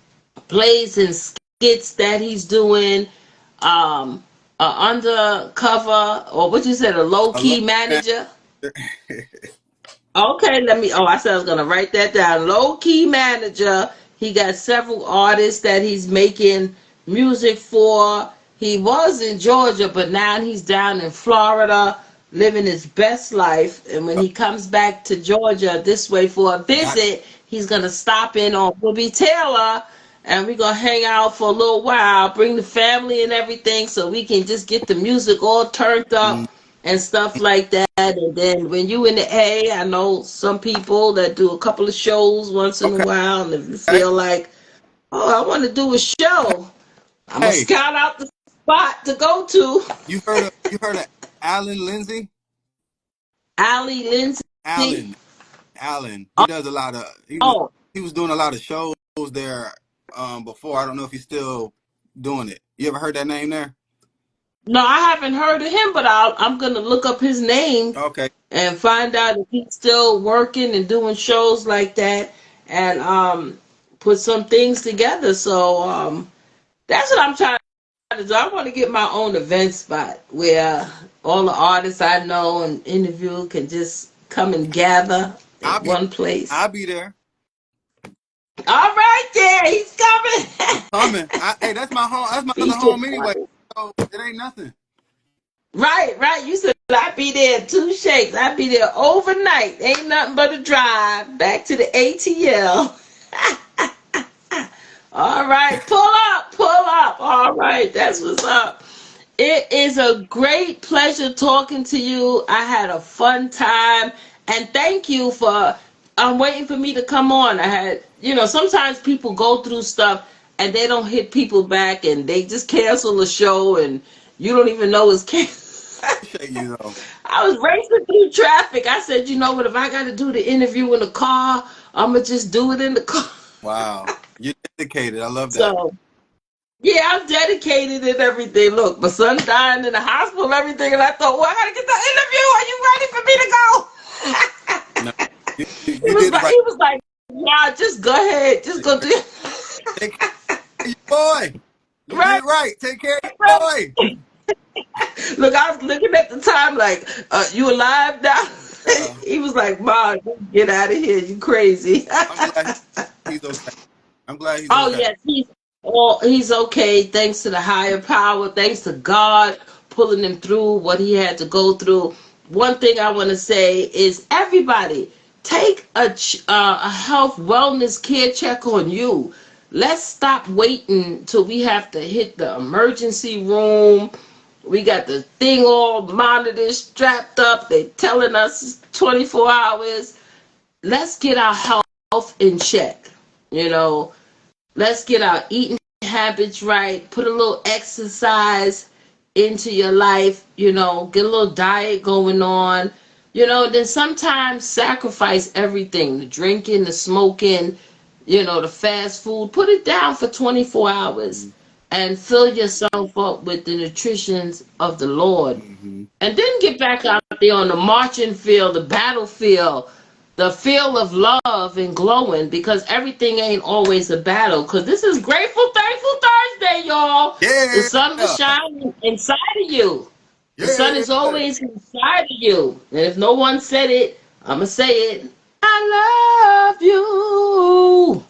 plays and skits that he's doing. Um, a undercover or what you said, a low I love key that. manager. Okay, let me. Oh, I said I was gonna write that down. Low key manager. He got several artists that he's making music for. He was in Georgia, but now he's down in Florida, living his best life. And when he comes back to Georgia this way for a Got visit, he's gonna stop in on Booby Taylor, and we're gonna hang out for a little while, bring the family and everything, so we can just get the music all turned mm, up and stuff like that. And then when you in the A, I know some people that do a couple of shows once in a okay. while, and if you feel like, oh, I want to do a show, I'm gonna Hey, scout out the spot to go to. you heard of Alan Lindsay? Ali Lindsay. Alan, Alan. He does a lot of Oh, he was doing a lot of shows there before. I don't know if he's still doing it. You ever heard that name there? no, I haven't heard of him, but I'm gonna look up his name Okay. and find out if he's still working and doing shows like that, and put some things together. So that's what I'm trying to do. I want to get my own event spot where all the artists I know and interview can just come and gather I'll at be one place. I'll be there. All right, there, he's I'm coming. coming. Hey, that's my home. That's my other Feature home anyway. party. So it ain't nothing. Right, right. You said I'd be there 2 shakes. I'd be there overnight. Ain't nothing but a drive back to the ATL. All right, pull up, pull up. All right, that's what's up. It is a great pleasure talking to you. I had a fun time, and thank you for. I'm waiting for me to come on. I had, sometimes people go through stuff and they don't hit people back, and they just cancel the show, and you don't even know it's canceled. Appreciate you though. I was racing through traffic. I said, you know what? If I got to do the interview in the car, I'm gonna just do it in the car. Wow. You're dedicated. I love that. So Yeah, I'm dedicated and everything. Look, my son dying in the hospital and everything, and I thought, well, I gotta get the interview. Are you ready for me to go? No, you did the right. He was like, nah, just go ahead, just go do it. Take care of your boy. You Right, did right. Take care of your right. boy. Look, I was looking at the time like, you alive now? Yeah, He was like, Mom, get out of here, you crazy. I'm glad he's okay. I'm glad he's Oh okay. yes, he's okay. Thanks to the higher power. Thanks to God pulling him through what he had to go through. One thing I want to say is everybody take a health wellness care check on you. Let's stop waiting till we have to hit the emergency room. We got the thing all monitored, strapped up. They telling us 24 hours. Let's get our health in check. You know, let's get our eating habits right. Put a little exercise into your life. Get a little diet going on. Then sometimes sacrifice everything, the drinking, the smoking, the fast food. Put it down for 24 hours and fill yourself up with the nutritions of the Lord, Mm-hmm. and then get back out there on the marching field, the battlefield, the field of love and glowing, because everything ain't always a battle. Because this is Grateful Thankful Thursday, y'all. The Yeah, sun was shining inside of you. The sun yeah. is always inside of you. And if no one said it, I'm going to say it. I love you.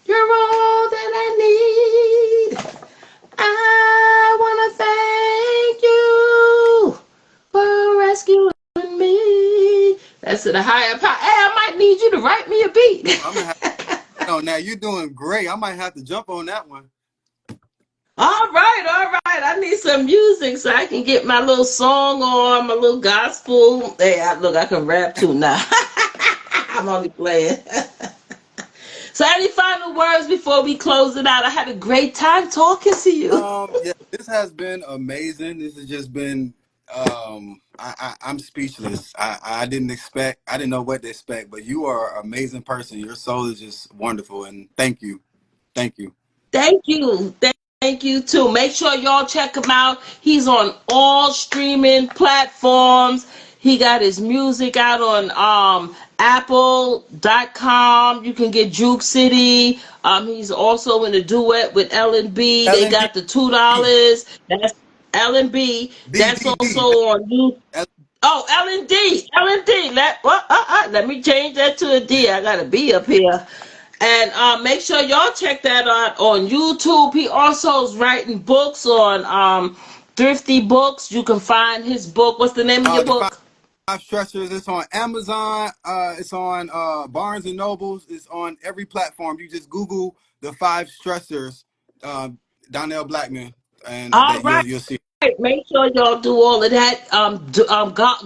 You're all that I need. I want to thank you for rescuing me. That's to the higher power. Hey, I might need you to write me a beat. I'm gonna have no. Now you're doing great. I might have to jump on that one. All right, all right. I need some music so I can get my little song on, my little gospel. Hey, look, I can rap too now. I'm only playing. So, any final words before we close it out? I had a great time talking to you. Yeah, this has been amazing. This has just been I'm speechless. I didn't expect, I didn't know what to expect, but you are an amazing person. Your soul is just wonderful, and thank you. Thank you. Thank you. Thank you too. Make sure y'all check him out. He's on all streaming platforms. He got his music out on apple.com. You can get Juke City. He's also in a duet with L&B. They LNB got the $2. That's L&B. D That's D also D. on you. L- Oh, L&D. L&D. Let me change that to a D. I got a B up here. And make sure y'all check that out on YouTube. He also is writing books on Thrifty Books. You can find his book. What's the name of your the five book? stressors. It's on Amazon. It's on Barnes and Nobles. It's on every platform. You just Google the five stressors, uh, Donnell Blackman, and All that right. you'll see. Make sure y'all do all of that.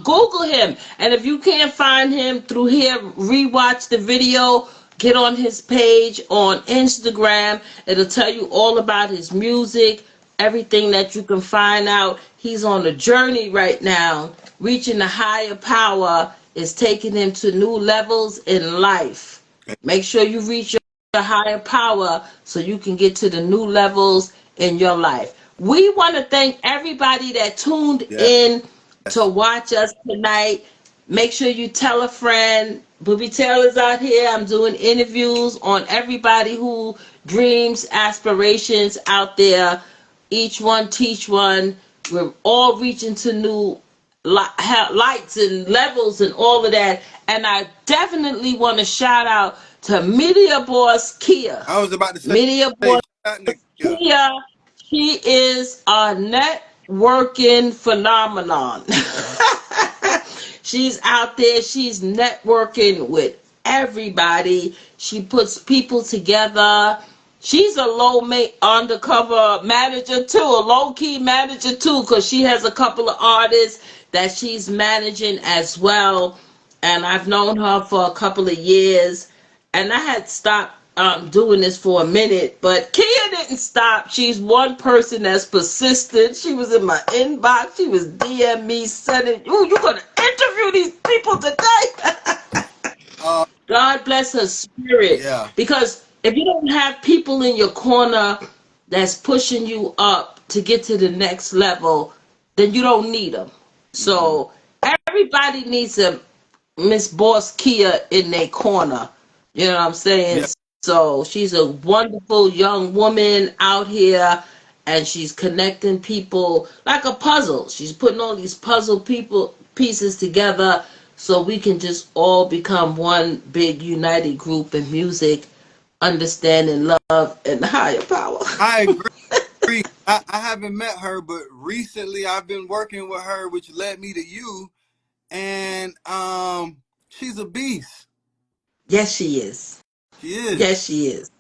Google him, and if you can't find him through here, rewatch the video. Get on his page on Instagram. It'll tell you all about his music, everything that you can find out. He's on a journey right now, reaching the higher power. Is taking him to new levels in life. Make sure you reach your higher power so you can get to the new levels in your life. We want to thank everybody that tuned Yes. in to watch us tonight. Make sure you tell a friend. Booby Taylor's out here. I'm doing interviews on everybody who dreams, aspirations out there. Each one teach one. We're all reaching to new lights and levels and all of that. And I definitely want to shout out to Media Boss Kia. I was about to Media say Boss that nigga. Yeah. Kia, she is a networking phenomenon. She's out there, she's networking with everybody. She puts people together. She's a undercover manager too, a low key manager too, because she has a couple of artists that she's managing as well. And I've known her for a couple of years, and I had stopped doing this for a minute, but Kia didn't stop. She's one person that's persistent. She was in my inbox. She was DM me, sending, "Ooh, you're gonna interview these people today." Uh, God bless her spirit, yeah. because if you don't have people in your corner that's pushing you up to get to the next level, then you don't need them. Mm-hmm. So everybody needs a Miss Boss Kia in their corner. You know what I'm saying? Yeah, So she's a wonderful young woman out here, and she's connecting people like a puzzle. She's putting all these puzzle people pieces together so we can just all become one big united group in music, understanding love and higher power. I agree. I haven't met her, but recently I've been working with her, which led me to you. And she's a beast. Yes, she is. She is. Yes, she is.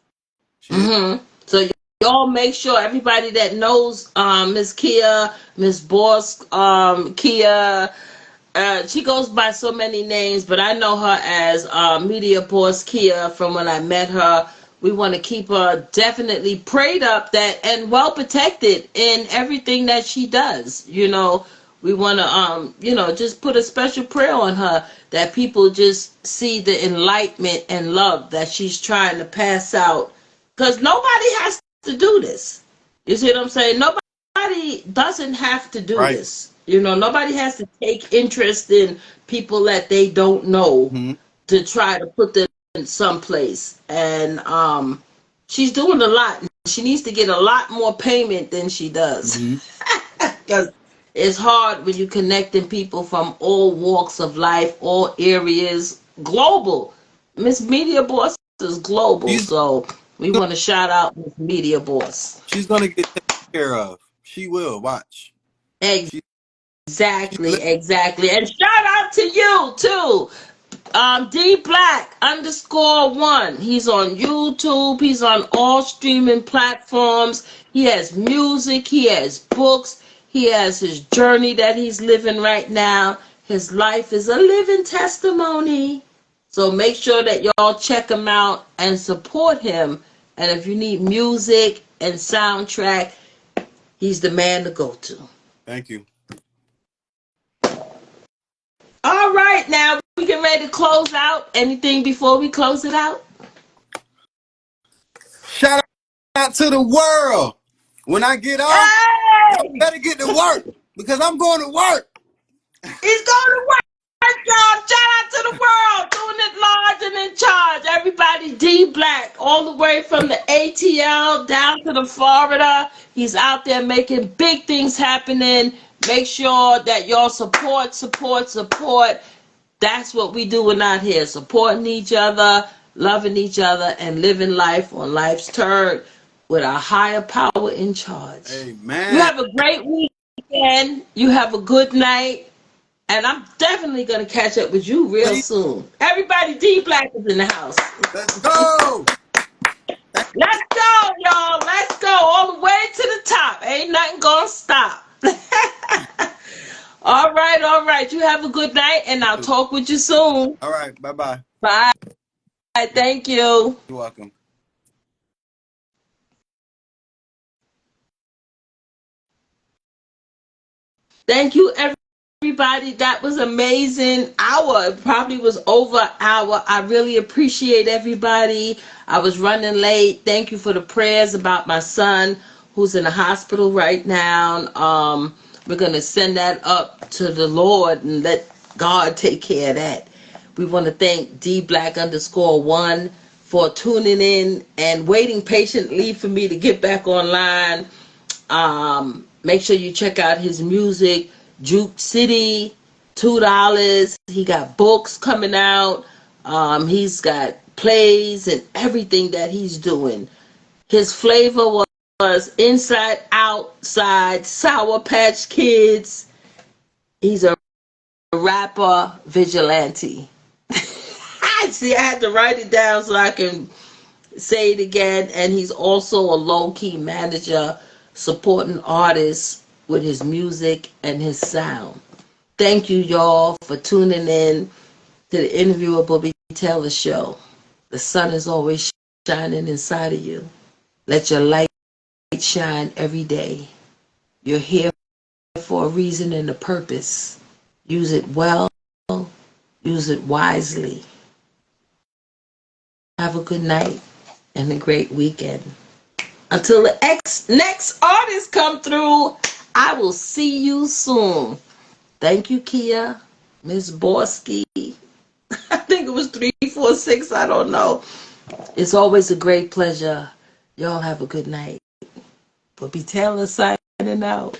She is. So y'all make sure everybody that knows Miss Kia, Miss Boss Kia, she goes by so many names, but I know her as Media Boss Kia from when I met her. We want to keep her definitely prayed up that and well protected in everything that she does. We want to just put a special prayer on her that people just see the enlightenment and love that she's trying to pass out, because nobody has to do this. You see what I'm saying? Nobody doesn't have to do Right. this. Nobody has to take interest in people that they don't know Mm-hmm. to try to put them in someplace. And she's doing a lot. She needs to get a lot more payment than she does. Mm-hmm. Because it's hard when you're connecting people from all walks of life, all areas, global. Miss Media Boss is global, She's so we want to shout out Miss Media Boss. she's gonna get taken care of. She will. Watch. She she's Exactly, li- exactly. And shout out to you too. D Black _1. He's on YouTube. He's on all streaming platforms. He has music. He has books. He has his journey that he's living right now. His life is a living testimony. So make sure that y'all check him out and support him. And if you need music and soundtrack, he's the man to go to. Thank you. All right, now we get ready to close out. Anything before we close it out? Shout out to the world. When I get off, y'all Hey! better get to work because I'm going to work. He's going to work, y'all. Shout out to the world, doing it large and in charge. Everybody, D Black, all the way from the ATL down to the Florida. He's out there making big things happening. Make sure that y'all support. That's what we doing out here, supporting each other, loving each other, and living life on life's turn with our higher power in charge. You Amen. have a great weekend. You have a good night. And I'm definitely going to catch up with you real soon. Everybody, D Black is in the house. Let's go. Let's go, y'all. Let's go all the way to the top. Ain't nothing going to stop. All right, all right. You have a good night, and I'll talk with you soon. All right. Bye-bye. Bye. Thank you. You're welcome. Thank you, everybody. That was amazing. Hour. It probably was over an hour. I really appreciate everybody. I was running late. Thank you for the prayers about my son who's in the hospital right now. We're going to send that up to the Lord and let God take care of that. We want to thank D Black _1 for tuning in and waiting patiently for me to get back online. Make sure you check out his music, Juke City, $2. He got books coming out. He's got plays and everything that he's doing. His flavor was Inside Outside, Sour Patch Kids. He's a rapper vigilante. See, I had to write it down so I can say it again. And he's also a low-key manager supporting artists with his music and his sound. Thank you, y'all, for tuning in to the Interviewable Taylor Show. The sun is always shining inside of you. Let your light shine every day. You're here for a reason and a purpose. Use it well, use it wisely. Have a good night and a great weekend. Until the next artist come through, I will see you soon. Thank you, Kia. Miss Borski. I think it was 346. I don't know. It's always a great pleasure. Y'all have a good night. But be Taylor signing out.